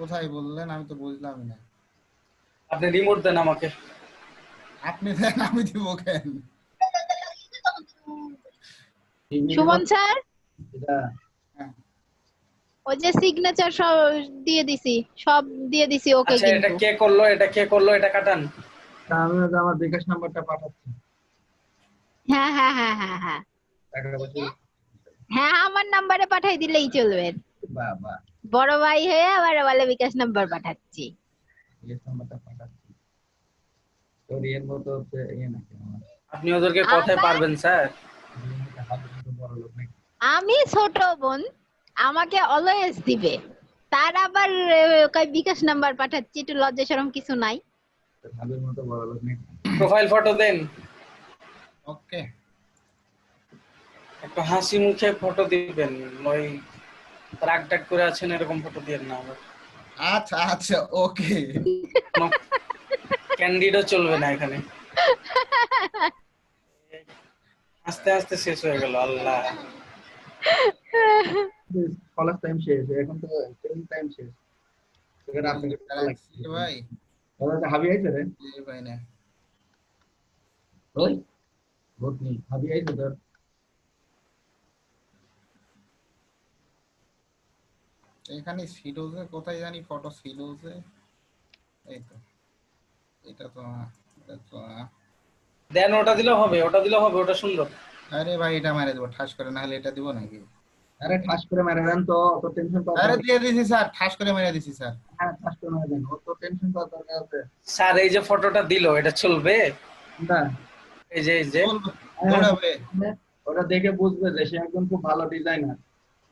কোথায় বললেন আমি তো বুঝলামই না। আপনি রিমোট দেন আমাকে। আপনি দেন, আমি দিব কেন? সুমন স্যার এটা ওই যে সিগনেচার সব দিয়ে দিছি, সব দিয়ে দিছি ওকে আচ্ছা, এটা কিন্তু। কে করলো, এটা কে করলো, এটা কাটান। আমি আমার বিকাশ নাম্বারটা পাঠাচ্ছি। হ্যাঁ হ্যাঁ হ্যাঁ হ্যাঁ হ্যাঁ টাকাটা বসে হ্যাঁ, আমার নাম্বারে পাঠাই দিলেই চলবে। বাবা বড় ভাই হয়ে আবার বলে বিকাশ নাম্বার পাঠাচ্ছি। বিকাশ নাম্বারটা পাঠাচ্ছি। তোর এর মতো হচ্ছে ইয়ে নাকি আমার আপনি ওদেরকে কথায় পারবেন স্যার? বড় লোক নাকি? আমি ছোট বোন, আমাকে অলওয়েজ দিবে, তার আবার কই বিকাশ নাম্বার পাঠাচ্ছি, একটু লজ্জা শরম কিছু নাই। ভাবের মতো বড় লোক নাকি? প্রোফাইল ফটো দেন। ওকে, একটু হাসি মুখে ফটো দিবেন, ওই রাগ টাগ করে আছেন এরকম ফটো দিবেন না আবার। আচ্ছা আচ্ছা ওকে। ক্যান্ডিডও চলবে না এখানে। আস্তে আস্তে শেষ হয়ে গেল। আল্লাহ, কলেজ টাইম শেষ, এখন তো ট্রেনিং টাইম শেষ। এবার আপনাকে ভাই দাদা হাবি আইছে রে? ভাই না ওই বহুত নি হাবি আইছে তোর? এখানে ফিরোজে কোথায় জানি ফটো ফিরোজে, এই তো এটা তো এটা তো দেন ওটা দিলেও হবে, ওটা দিলেও হবে, ওটা সুন্দর। আরে ভাই এটা মেরে দেবো ঠাস করে, না হলে এটা দিব নাকি? আরে ঠাস করে মেরে দেন তো, অত টেনশন করার আরে দরকার দিয়ে দিছি স্যার, ঠাস করে মেরে দিছি স্যার। হ্যাঁ ঠাস করে মেরে দেন, অত টেনশন করার দরকার আছে স্যার এই যে ফটোটা দিল, এটা চলবে? না? এই যে দৌড়াবে। ওটা দেখে বুঝবে যে সে একজন খুব ভালো ডিজাইনার,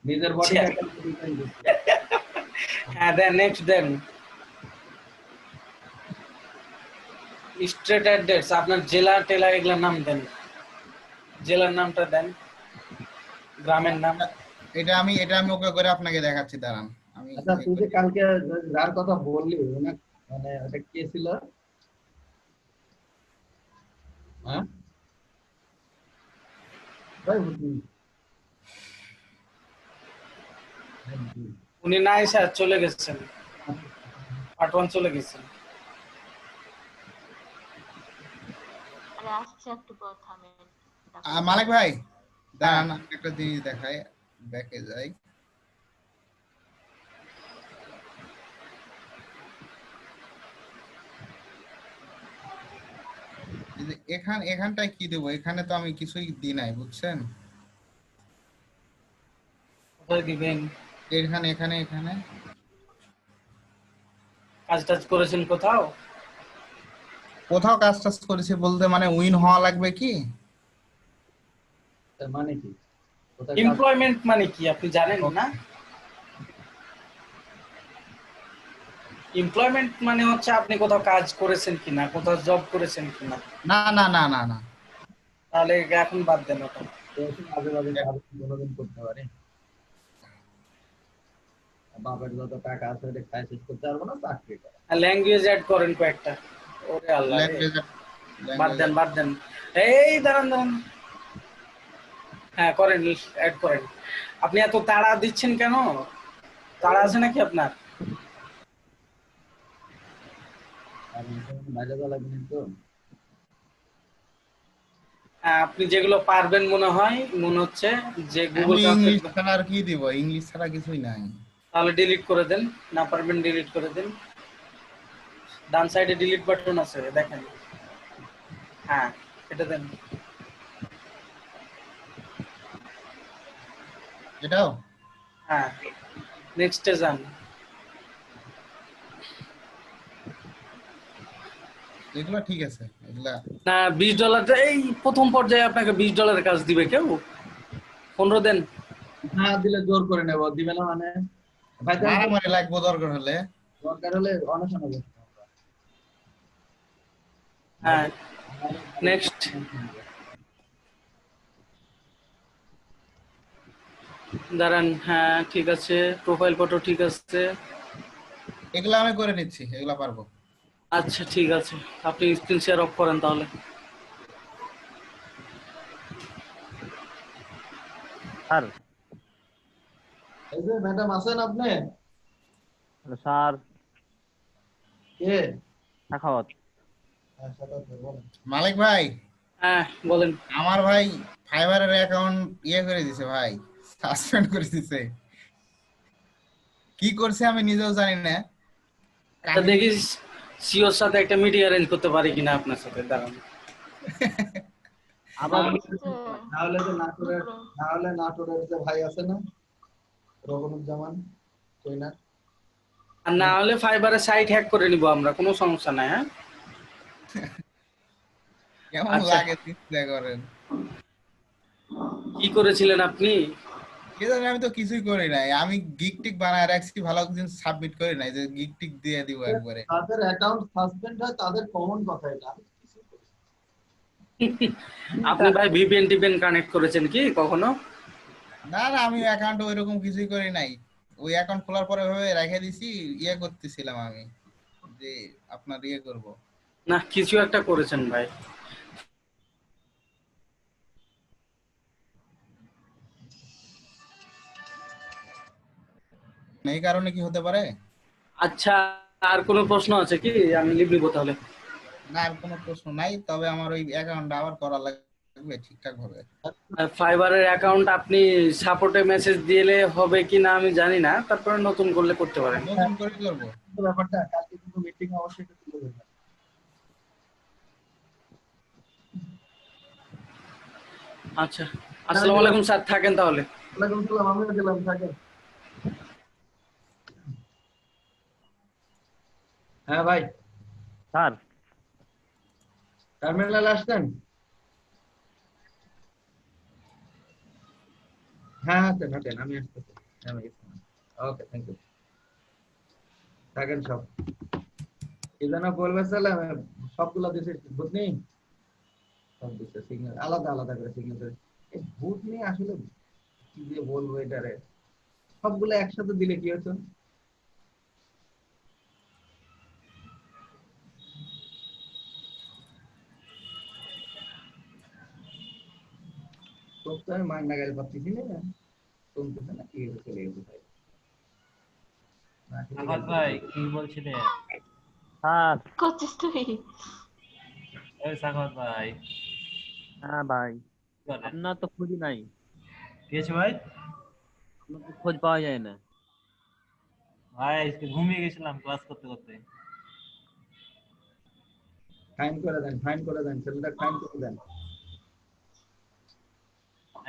নিজের বডিটা একটা ডিজাইন দিচ্ছে। হ্যাঁ দেন, নেক্সট দেন। স্ট্রেট অ্যাড্রেস, আপনার জেলা টেলা এগুলোর নাম দেন, জেলার নামটা দেন, গ্রামের নাম। এটা আমি ওকে করে আপনাকে দেখাচ্ছি, দাঁড়ান আমি। আচ্ছা তুই যে কালকে যার কথা বললি মানে ওটা কে ছিল? হ্যাঁ ভাই উনি নাই স্যার, চলে গেছেন, পার্ট 1 চলে গেছেন। মালিক ভাই দাঁড়ান, একটা জিনিস দেখাই, ব্যাকে যাই। এখানটায় কি দেবো? এখানে তো আমি কিছুই দিই নাই, বুঝছেন? কোথায় দিবেন? এখানে এখানে এখানে কাজ টাজ করেছেন কোথাও? কোথাও কাজ টাজ করেছি বলতে মানে উইন হওয়া লাগবে কি? মানে কি এমপ্লয়মেন্ট মানে কি আপনি জানেন না? এমপ্লয়মেন্ট মানে হচ্ছে আপনি কোথাও কাজ করেছেন কিনা, কোথাও জব করেছেন কিনা। না না না না না, তাহলে এখন বাদ দেন ওটা। মাঝে মাঝে কোনোদিন করতে পারি, বাপের যত টাকা আছে ওটা খাই শেষ করতে পারবো না, চাকরি করা। ল্যাঙ্গুয়েজ অ্যাড করেন কয়েকটা। ওরে আল্লাহ রে। ল্যাঙ্গুয়েজ বাদ দেন বাদ দেন। এই দাঁড়ান দাঁড়ান, হ্যাঁ করেন, অ্যাড করেন। আপনি এত তাড়া দিচ্ছেন কেন? তাড়া আছে নাকি আপনার? বাইরে যাওয়া লাগবে তো। আপনি যেগুলো পারবেন মনে হচ্ছে যে গুগল ইংলিশ ছাড়া আর কি দিব? ইংলিশ ছাড়া কিছুই নাই। তাহলে ডিলিট করে দেন, না পারবেন ডিলিট করে দেন। ডান সাইডে ডিলিট বাটন আছে দেখেন, হ্যাঁ এটা দেন। এটাও হ্যাঁ, নেক্সটে যান। এগুলো ঠিক আছে, এগুলা না $20 এই প্রথম পর্যায়ে আপনাকে $20 কাজ দিবে কেউ? 15 দেন। হ্যাঁ দিলে জোর করে নেব, দিবে না মানে ভাই আমার লাগবে দরকার হলে অনশন হবে। হ্যাঁ নেক্সট। দাঁড়ান, হ্যাঁ ঠিক আছে, প্রোফাইল ফটো ঠিক আছে, এগুলা আমি করে নিচ্ছি, এগুলা পারবো। আচ্ছা ঠিক আছে, আপনি স্ক্রিন শেয়ার অফ করেন তাহলে। স্যার এই যে ম্যাডাম আছেন আপনি? স্যার কে? সাখাওয়াত। মালিক ভাই, হ্যাঁ বলেন। আমার ভাই ফাইবারের অ্যাকাউন্ট করে দিছে ভাই, সাসপেন্ড করে দিছে। কি করছে আমি নিজেও জানি না। তা দেখি সিওর সাথে একটা মিটিং অ্যারেঞ্জ করতে পারি কিনা আপনার সাথে, দাঁড়ান। আবার নাহলে নাটোরের যে ভাই আছে না, রবনুজ্জামান কইনা, আর না হলে ফাইবারের সাইট হ্যাক করে নিব আমরা, কোনো সমস্যা নাই। হ্যাঁ কেমন আচ্ছা। লাগে চিন্তা করেন। কি করেছিলেন আপনি? কি জানি, আমি তো কিছুই করি নাই। আমি গিগ টিক বানায় রাখছি, ভালো দিন সাবমিট করি নাই যে গিগ টিক দিয়ে দিব একবারে। তাদের অ্যাকাউন্ট সাসপেন্ড হয়, তাদের কমন কথা এটা। আপনি ভাই ভিপিএন টিপিএন কানেক্ট করেছেন কি কখনো? না না, আমি অ্যাকাউন্ট ওইরকম কিছুই করি নাই। ওই অ্যাকাউন্ট খোলার পরে ভাবে রেখে দিছি, করতেছিলাম আমি যে আপনার করব না, কিছু একটা করেছেন ভাই। এই কারণে কি হতে পারে? আচ্ছা, আর কোনো প্রশ্ন আছে কি? আমি লিভ নিব তাহলে। না, আর কোনো প্রশ্ন নাই, তবে আমার ওই অ্যাকাউন্ট আবার করা লাগবে ঠিকঠাক ভাবে। ফাইবারের অ্যাকাউন্ট আপনি সাপোর্টে মেসেজ দিলে হবে কিনা আমি জানি না, তারপরে নতুন করলে করতে পারেন। নতুন করে করব ব্যাপারটা কালকে কিন্তু মিটিং অবশ্যই একটু তুলে ধরবেন। আচ্ছা, আসসালামু আলাইকুম স্যার, থাকেন তাহলে। ওয়ালাইকুম সালাম, আমিও গেলাম, থাকেন। হ্যাঁ ভাই স্যার, টার্মিনাল আসছেন? হ্যাঁ হাঁটেন হাঁটেন, আমি আসতেছি। ওকে, থ্যাংক ইউ। থাকেন সব। কি যেন বলবে স্যার, সবগুলো দিছে বুঝনি, সব দিছে সিগন্যাল আলাদা আলাদা করে সিগন্যাল করে। এই ভূত নিয়ে আসলে কি যে বলবো এটারে, সবগুলো একসাথে দিলে কি হতো? তোর তো আমি মাগনা গাড়ি পাচ্ছি না, শুনতেছে না, কি হয়েছে চলে গেছে ভাই। আহাদ ভাই কি বলছিলে? স্যার করছিস তুই? ওই সাখাওয়াত ভাই, হ্যাঁ ভাই, আপনার তো খোঁজই নাই। কি হয়েছে ভাই? আপনার তো খোঁজ পাওয়া যায় না। ভাই আজকে ঘুমিয়ে গেছিলাম ক্লাস করতে করতে। ফাইন করে দেন, ফাইন করে দেন, ছেলেটা ফাইন করে দেন।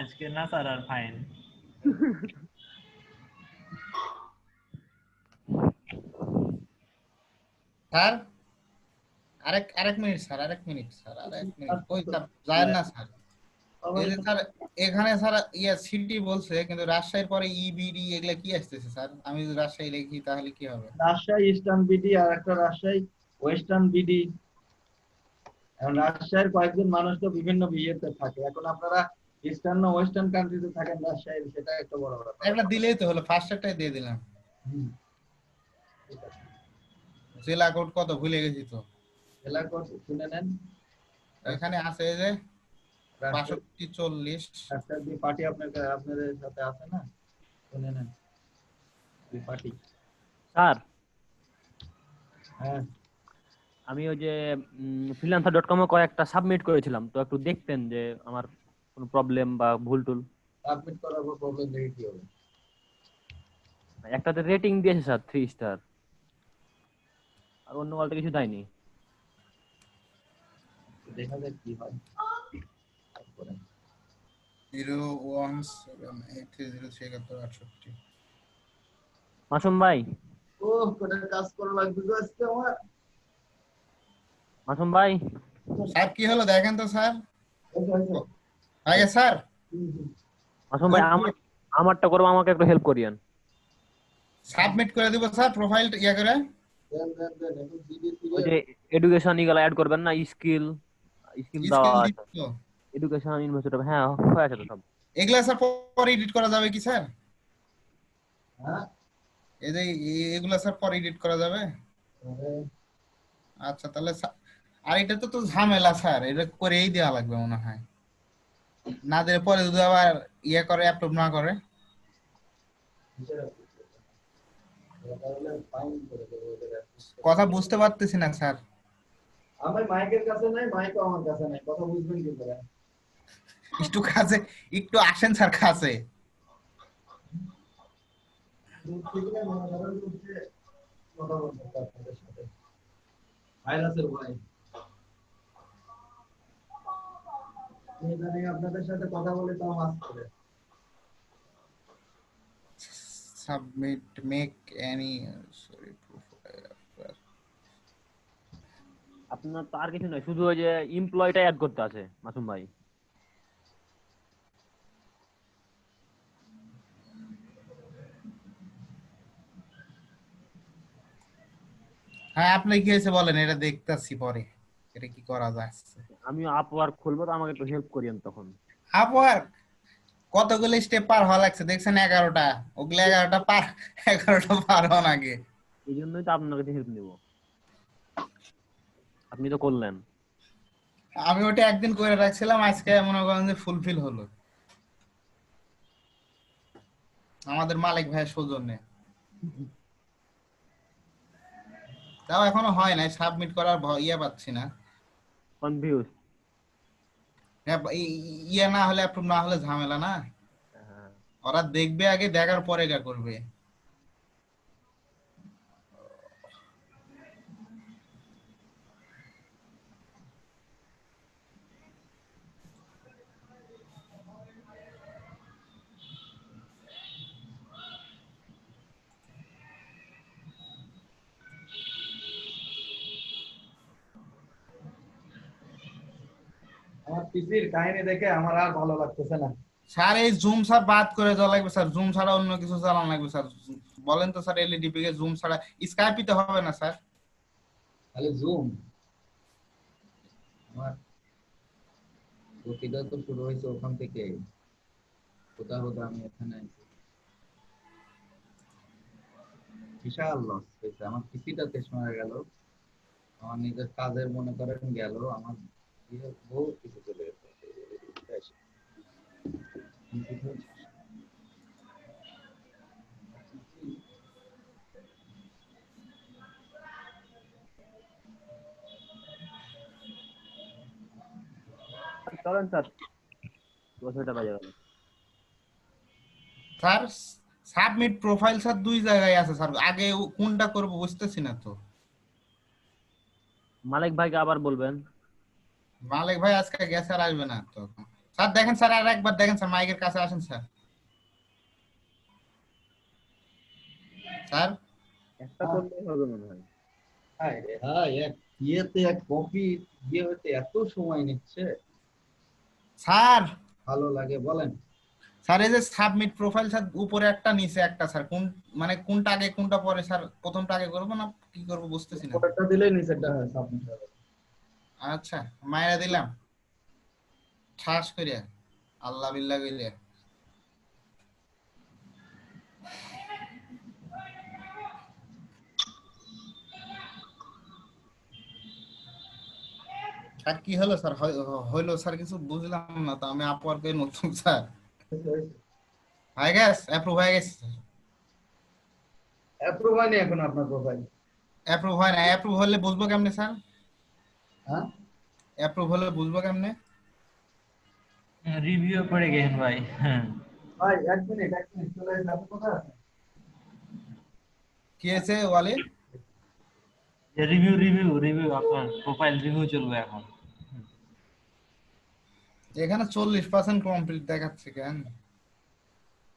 আজকে না স্যার আর ফাইন। স্যার আরেক মিনিট স্যার, আরেক মিনিট স্যার, আরেক মিনিট। কই স্যার যায় না স্যার? এই যে স্যার এখানে স্যার সিটি বলছে, কিন্তু রাজশাহীর পরে ইবিডি এগুলা কি আসতেছে স্যার? আমি যদি রাজশাহী লিখি তাহলে কি হবে? রাজশাহী ইস্টার্ন বিডি আর একটা রাজশাহী ওয়েস্টার্ন বিডি। এখন রাজশাহীর কয়েকজন মানুষ তো বিভিন্ন বিয়েতে থাকে, এখন আপনারা ইস্টার্ন না ওয়েস্টার্ন কান্ট্রিতে থাকেন রাজশাহীর, সেটা একটা বড় ব্যাপার। একটা দিলেই তো হলো, ফার্স্ট একটাই দিয়ে দিলাম। জেলা কোড কত ভুলে গেছি তো। জেলা কোড শুনে নেন, এখানে আছে এই যে 6240। একটা দুই পার্টি আপনাদের সাথে আছে না, শুনে নেন দুই পার্টি। স্যার, হ্যাঁ আমি ওই যে freelancer.com এ কয়েকটা সাবমিট করেছিলাম, তো একটু দেখতেন যে আমার কোনো প্রবলেম বা ভুল টুল। সাবমিট করার পর প্রবলেম দেখে কি হবে? একটাতে রেটিং দিয়েছে স্যার 3 স্টার, আর অন্য বলতে কিছু দেয়নি। দেখা যাক কি হয়। 01783037868। মাসুম ভাই, ও কোটা কাজ করা লাগবে তো আজকে আমার। মাসুম ভাই স্যার কি হলো দেখেন তো স্যার। আগে স্যার মাসুম ভাই, আমারটা করবো, আমাকে একটু হেল্প করিয়েন। সাবমিট করে দিব স্যার, প্রোফাইল করে। ওই যে এডুকেশন ইগুলো অ্যাড করবেন না, স্কিল দাও, এডুকেশন ইউনিভার্সিটি, হ্যাঁ হয়ে আছে তো সব। এগুলা স্যার পরে এডিট করা যাবে কি স্যার? হ্যাঁ এই যে এগুলা স্যার পরে এডিট করা যাবে? আচ্ছা তাহলে আর এটা তো ঝামেলা স্যার, এটা করেই দেওয়া লাগবে মনে হয়, না দিলে পরে যদি আবার করে অ্যাপ্রুভ না করে। তাহলে ফাইন করে দেবো ওদের। কথা বুঝতে পারতেছি না স্যার। আমার মাইকের কাছে নাই, মাইকও আমার কাছে নাই, কথা বুঝবেন কি করে? একটু কাছে, একটু আসেন স্যার কাছে। দূর থেকে মনে করেন যে কথা বলতে আপনাদের সাথে ভাইরাসের ভয়। ইদানিং আপনাদের সাথে কথা বলে তাও মাস করে। Submit make any sorry profile. আপনার তো আর কিছু নয়, শুধু ওই যে এমপ্লয়টা অ্যাড করতে আছে মাসুম ভাই। হ্যাঁ আপনি কি হয়েছে বলেন, এটা দেখতাছি পরে এটা কি করা যাচ্ছে। আমি আপওয়ার্ক খুলবো, তো আমাকে একটু হেল্প করিয়েন তখন। আপওয়ার্ক কতগুলো স্টেপ পার হওয়া লাগছে দেখছেন? 11টা। ওগুলো 11টা পার হওয়ার আগে। এই জন্যই তো আপনার কাছে হেল্প নিব, আপনি তো করলেন। আমি ওটা একদিন করে রাখছিলাম, আজকে মনে করেন যে ফুলফিল হলো আমাদের মালিক ভাইয়ের সৌজন্যে। তাও এখনো হয় নাই, সাবমিট করার ইয়ে পাচ্ছি না। কনফিউজ। ইয়ে না হলে, অ্যাপ্রুভ না হলে ঝামেলা না। ওরা দেখবে আগে, দেখার পরে যা করবে। আমার পিসির কাহিনী দেখে আমার আর ভালো লাগতেছে না। স্যার এই জুম স্যার বাদ করে দেওয়া লাগবে স্যার, জুম ছাড়া অন্য কিছু চালানো লাগবে স্যার। বলেন তো স্যার, এলইডি কে জুম ছাড়া স্কাইপিতে হবে না স্যার? তাহলে জুম আমার গতিটা তো শুরু হয়েছে ওখান থেকে, কোথা কোথা আমি এখানে বিশাল লস হয়েছে। আমার পিসিটা শেষ হয়ে গেল, আমার নিজের কাজের মনে করেন গেল, আমার বহু কিছু চলে গেছে। চলেন স্যার, 10টা বাজে গেল। স্যার সাবমিট প্রোফাইল স্যার দুই জায়গায় আছে স্যার, আগে কোনটা করব বুঝতেছি না তো। মালিক ভাইকে আবার বলবেন। মালিক ভাই আজকে গেছে, আর আসবে না তো। স্যার দেখেন স্যার, আর একবার দেখেন স্যার, মাইকের কাছে আসেন স্যার। স্যার একটা করলেই হবে মনে হয়। হায় রে হায়, এক ইয়েতে এক কপি ইয়ে হতে এত সময় নিচ্ছে। স্যার ভালো লাগে বলেন। স্যার এই যে সাবমিট প্রোফাইল স্যার, উপরে একটা নিচে একটা স্যার, কোন মানে কোনটা আগে কোনটা পরে স্যার? প্রথমটা আগে করব না কি করব বুঝতেছি না। উপরেরটা দিলেই নিচেরটা হয় সাবমিট হবে। আচ্ছা মায়েরা দিলাম ঠাস করে, আল্লাহ বিল্লাহ কইলে। আর কি হলো স্যার? হইলো স্যার, কিছু বুঝলাম না তো। আমি আপওয়ার্কে নতুন স্যার। হয়ে গেছে, অ্যাপ্রুভ হয়ে গেছে। অ্যাপ্রুভ হয়নি এখন আপনার প্রোফাইল? অ্যাপ্রুভ হয় না। অ্যাপ্রুভ হলে বুঝবো কেমনে স্যার? হ্যাঁ অ্যাপ্রুভ হলে বুঝবো কেমনে? রিভিউ করে গেছেন ভাই। হ্যাঁ ভাই এক মিনিট চলে আসেন। আপনি কোথায় আছেন? কি আছে ওয়ালি? রিভিউ আপনার প্রোফাইল রিভিউ চলবে এখন। এখানে 40% কমপ্লিট দেখাচ্ছে কেন?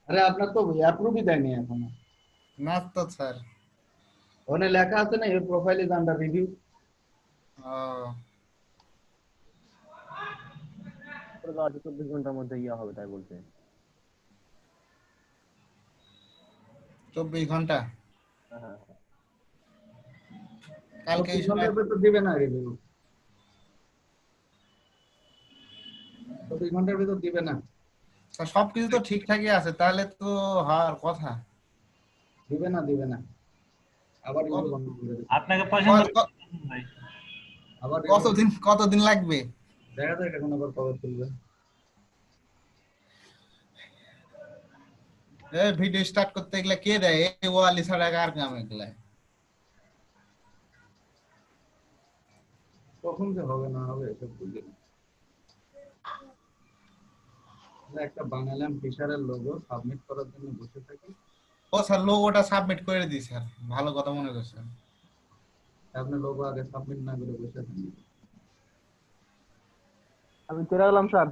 আরে আপনার তো অ্যাপ্রুভই দেয়নি এখনো। না তো স্যার, ওখানে লেখা আছে না, your profile is under review. ও 24 ঘন্টার মধ্যে ইয়া হবে তাই বলছে। 24 ঘন্টা? হ্যাঁ কালকে এই সময় তো দিবে না রিভিউ, 24 ঘন্টার ভিতর দিবে না। সবকিছু তো ঠিকঠাকই আছে, তাহলে তো হওয়ার কথা। দিবে না আবার রিভিউ বন্ধ করে দেবে। আপনাকে পছন্দ ভাই। আবার কতদিন লাগবে? দেখা যাক এখন আবার কবে তুলবে। এ ভিডিও স্টার্ট করতে গেলে কে দেয়? এই ওয়ালি ছাড়া কার কাম এগুলা? কখন যে হবে না হবে এসব বুঝি না। একটা বানালাম ফিশারের লোগো সাবমিট করার জন্য বসে থাকি। ও স্যার লোগোটা সাবমিট করে দিই স্যার, ভালো কথা মনে করছেন। আপনি লোগো আগে সাবমিট না করে বসে থাকি। আমি চলে গেলাম স্যার।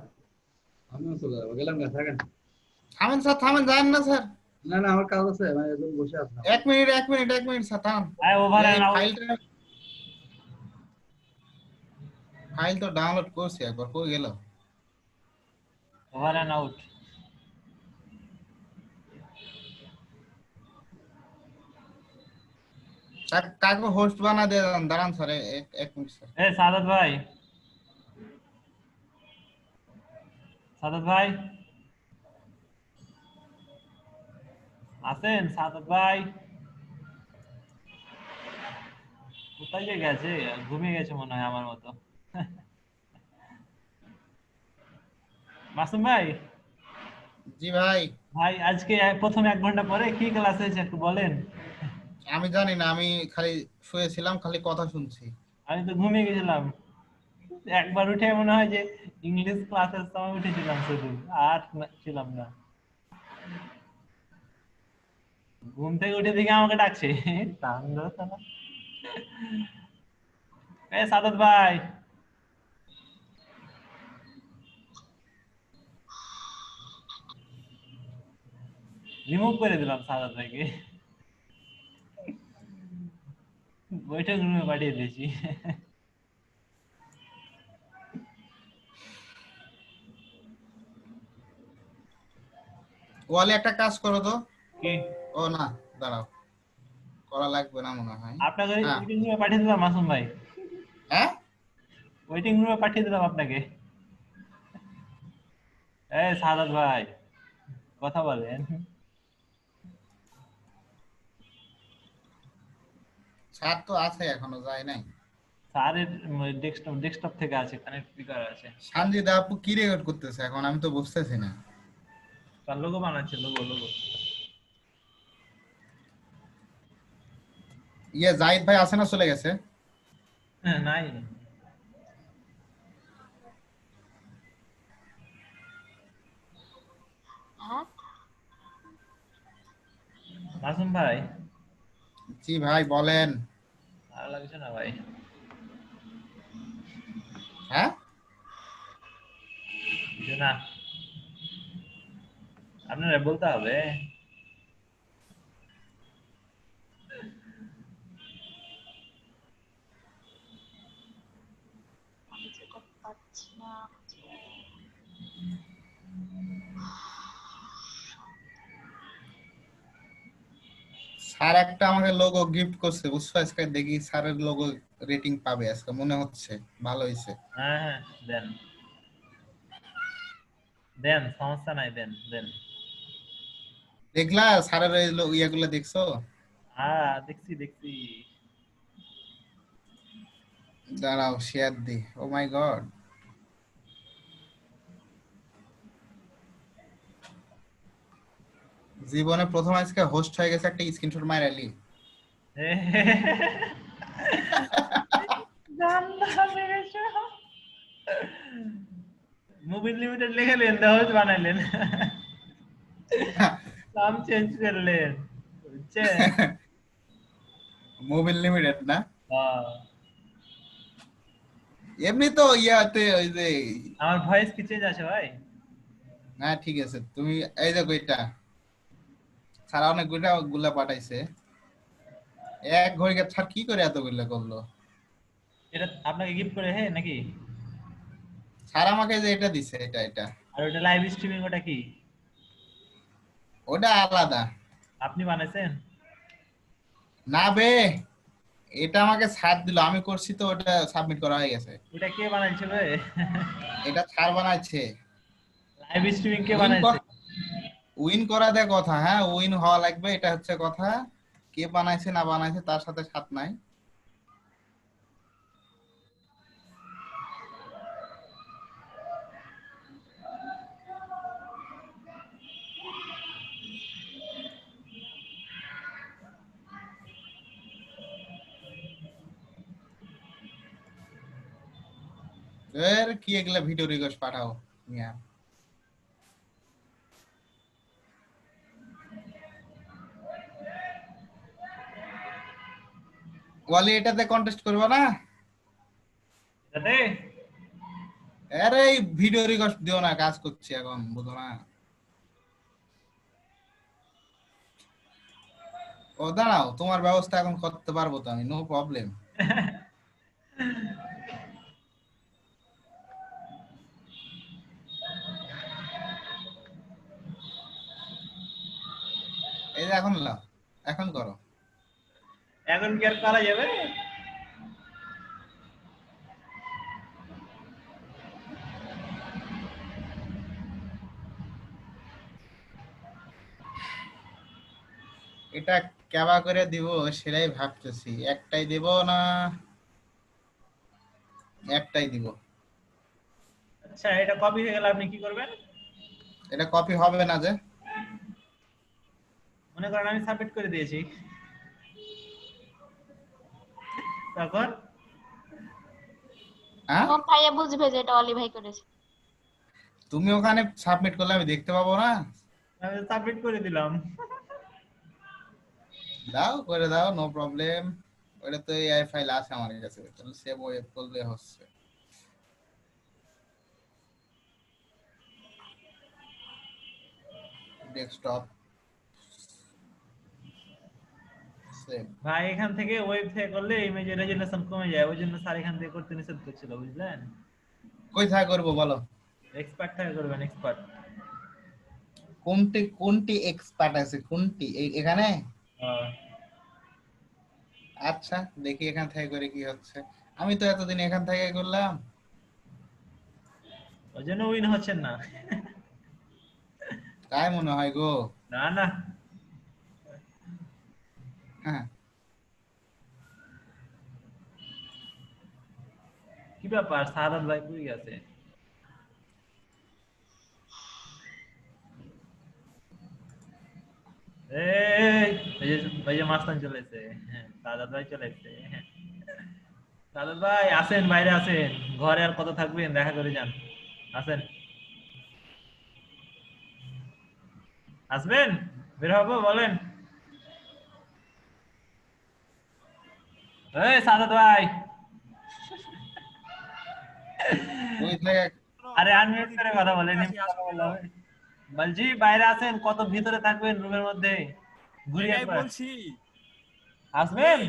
আমিও চলে যাবো, গেলাম না, থাকেন। থামেন স্যার, থামেন, যান না স্যার। না না আমার কাজ আছে, আমি একদম বসে আছি। 1 মিনিট স্যার, থাম। Over and out. ফাইল তো ডাউনলোড করছি একবার, কই গেল? Over and out. কাকে হোস্ট বানা দিয়ে দাঁড়ান স্যার, এক মিনিট স্যার। সাদাত ভাই, সাদাত ভাই আছেন? সাদাত ভাই কোথায় যে গেছে? ঘুমিয়ে গেছে মনে হয় আমার মতো। মাসুম ভাই। জি ভাই। ভাই আজকে প্রথম 1 ঘন্টা পরে কি ক্লাস হয়েছে একটু বলেন? আমি জানি না, আমি খালি শুয়েছিলাম, খালি কথা শুনছি। আমি তো ঘুমিয়ে গেছিলাম। একবার উঠে মনে হয় যে ইংলিশ ক্লাসের সময় উঠেছিলাম শুধু, আর ছিলাম না। ঘুম থেকে উঠে দেখে আমাকে ডাকছে। সাদাত ভাই, রিমুভ করে দিলাম সাদাত ভাইকে, বৈঠক রুমে পাঠিয়ে দিয়েছি। ওয়ালি একটা কাজ করো তো। কি? ও না, দাঁড়াও, করা লাগবে না মনে হয়। আপনাকে ওয়েটিং রুমে পাঠিয়ে দিলাম মাসুম ভাই। হ্যাঁ, ওয়েটিং রুমে পাঠিয়ে দিলাম আপনাকে। সাদাত ভাই কথা বলেন। স্যার তো আছে, এখনো যায় নাই। স্যারের ডেস্কটপ থেকে আছে, কানেক্ট স্পিকার আছে। সঞ্জিত আপু কি রেকর্ড করতেছে এখন, আমি তো বুঝতেছি না। তার লোগো বানাচ্ছে, লোগো। জাহিদ ভাই আছে না, চলে গেছে? হ্যাঁ, নাই। মাসুম ভাই। জি ভাই বলেন। ভালো লাগছে না ভাই। হ্যাঁ, না আপনারা বলতে হবে। স্যার একটা আমাকে লোগো গিফট করছে, বুঝছো? আজকে দেখি স্যারের লোগো রেটিং পাবে আজকে, মনে হচ্ছে ভালো হয়েছে। হ্যাঁ, দেন দেন, সমস্যা নাই, দেন দেন। দেখলা স্যারের ইয়েগুলো দেখছো? হ্যাঁ, দেখছি। দাঁড়াও শেয়ার দি। ও মাই গড, জীবনে প্রথম আজকে হোস্ট হয়ে গেছে, একটা স্ক্রিনশট মাইরা লি। মুভিং লিমিটেড লিখলেন, হোস্ট বানাইলেন, নাম চেঞ্জ করলেন, বুঝছেন? মোবাইল লিমিটেড না, হ্যাঁ। এমনি তো ইয়াতে ওই যে আমার ভয়েস কি চেঞ্জ আছে ভাই? হ্যাঁ ঠিক আছে, তুমি এই দেখো এটা সারা অনেক গুলা পাঠাইছে, এক ঘড়িকে ছাড় কি করে এতগুলা করলো? এটা আপনাকে গিফট করে হে নাকি? স্যার আমাকে যে এটা দিছে, এটা আর ওটা লাইভ স্ট্রিমিং, ওটা কি? ওটা আলাদা। আপনি বানাইছেন? না বে, এটা আমাকে স্যার দিল, আমি করছি তো, ওটা সাবমিট করা হয়ে গেছে। এটা কে বানাইছে বে? এটা স্যার বানাইছে। লাইভ স্ট্রিমিং কে বানাইছে? উইন করা দেয় কথা, হ্যাঁ উইন হওয়া লাগবে, এটা হচ্ছে কথা। কে বানাইছে না বানাইছে তার সাথে সাথ নাই। এর কি এগুলা ভিডিও রিকোয়েস্ট পাঠাও মিয়া। ওয়ালি এটাতে কন্টেস্ট করবে না? এটাতে আরে এই ভিডিও রিকোয়েস্ট দিও না, কাজ করছি এখন, বুঝো না? ও দাঁড়াও, তোমার ব্যবস্থা এখন করতে পারবো তো আমি, নো প্রবলেম। এই যে এখন লাও, এখন করো। এখন কি আর করা যাবে? এটা কেবা করে দিব সেটাই ভাবতেছি, একটাই দেব না একটাই দিব। আচ্ছা, এটা কপি হয়ে গেলে আপনি কি করবেন? এটা কপি হবে না যে, মনে করেন আমি সাবমিট করে দিয়েছি, তখন হ্যাঁ কোন ভাইয়া বুঝবে যে এটা অলি ভাই করেছে? তুমি ওখানে সাবমিট করলে আমি দেখতে পাবো না? আমি সাবমিট করে দিলাম। দাও, করে দাও, নো প্রবলেম। ওটা তো এআই ফাইল আছে আমার কাছে, তাহলে সেভ ওয়েব করলে হচ্ছে। Desktop save. ভাই এখান থেকে ওয়েব থেকে করলে ইমেজের রেজোলিউশন কমে যায়, ওই জন্য স্যার এখান থেকে করতে নিষেধ করছিল, বুঝলেন? কই থেকে করব বলো? এক্সপার্ট থেকে করবেন, এক্সপার্ট। কোনটি কোনটি এক্সপার্ট আছে, কোনটি এখানে? আচ্ছা দেখি এখান থেকে করে কি হচ্ছে। আমি তো এতদিন এখান থেকে করলাম, ওই জন্য উইন হচ্ছেন না। তাই মনে হয় গো। না না, হ্যাঁ কি ব্যাপার, সাদাত ভাই কই গেছে? এই যে মাস্তান চলে এসেছে। হ্যাঁ, সাদাত ভাই চলে এসেছে। সাদাত ভাই আসেন, বাইরে আসেন, ঘরে আর কত থাকবেন, দেখা করে যান, আসেন। আসবেন? বের হবো, বলেন। এই সাদাত ভাই, আরে আনমিউট করে কথা বলেন, বলছি বাইরে আসেন, কত ভিতরে থাকবেন রুমের মধ্যে, ঘুরিয়ে এটাই বলছি। আসবেন?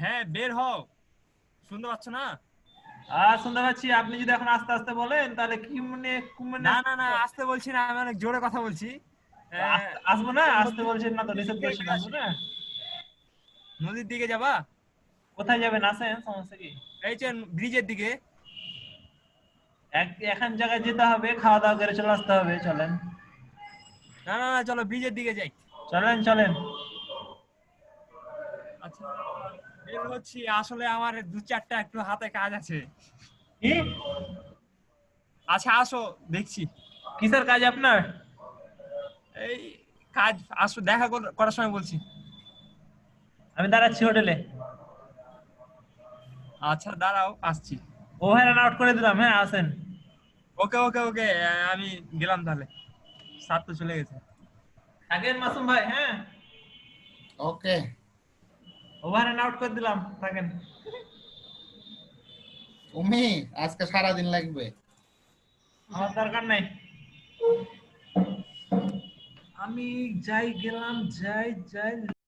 হ্যাঁ, বের হও। শুনতে পাচ্ছ না? শুনতে পাচ্ছি। আপনি যদি এখন আস্তে আস্তে বলেন তাহলে কি মানে না না না, আস্তে বলছি না, আমি অনেক জোরে কথা বলছি। আসবো না, আসতে বলছেন না তো, নিষেধ করছেন, আসবো না। নদীর দিকে যাবা? কোথায় যাবেন? আসেন, সমস্যা কি? এই যে ব্রিজের দিকে। এখন জায়গায় যেতে হবে, খাওয়া দাওয়া করে চলে আসতে হবে, চলেন। না না না, চলো ব্রিজের দিকে যাই। চলেন চলেন। আচ্ছা, বের হচ্ছি, আসলে আমার 2-4টা একটু হাতে কাজ আছে। কি? আচ্ছা আসো, দেখছি। কিসের কাজ আপনার? এই কাজ, আসো, দেখা করার সময় বলছি। আমি দাঁড়াচ্ছি হোটেলে। আচ্ছা দাঁড়াও, আসছি। ওভার আউট করে দিলাম, হ্যাঁ আসেন। ওকে ওকে ওকে, আমি গেলাম তাহলে, স্যার তো চলে গেছে। থাকেন মাসুম ভাই, হ্যাঁ ওকে, ওভার আউট করে দিলাম, থাকেন। তুমি আজকে সারা দিন লাগবে? আমার দরকার নাই, আমি যাই গেলাম, যাই যাই।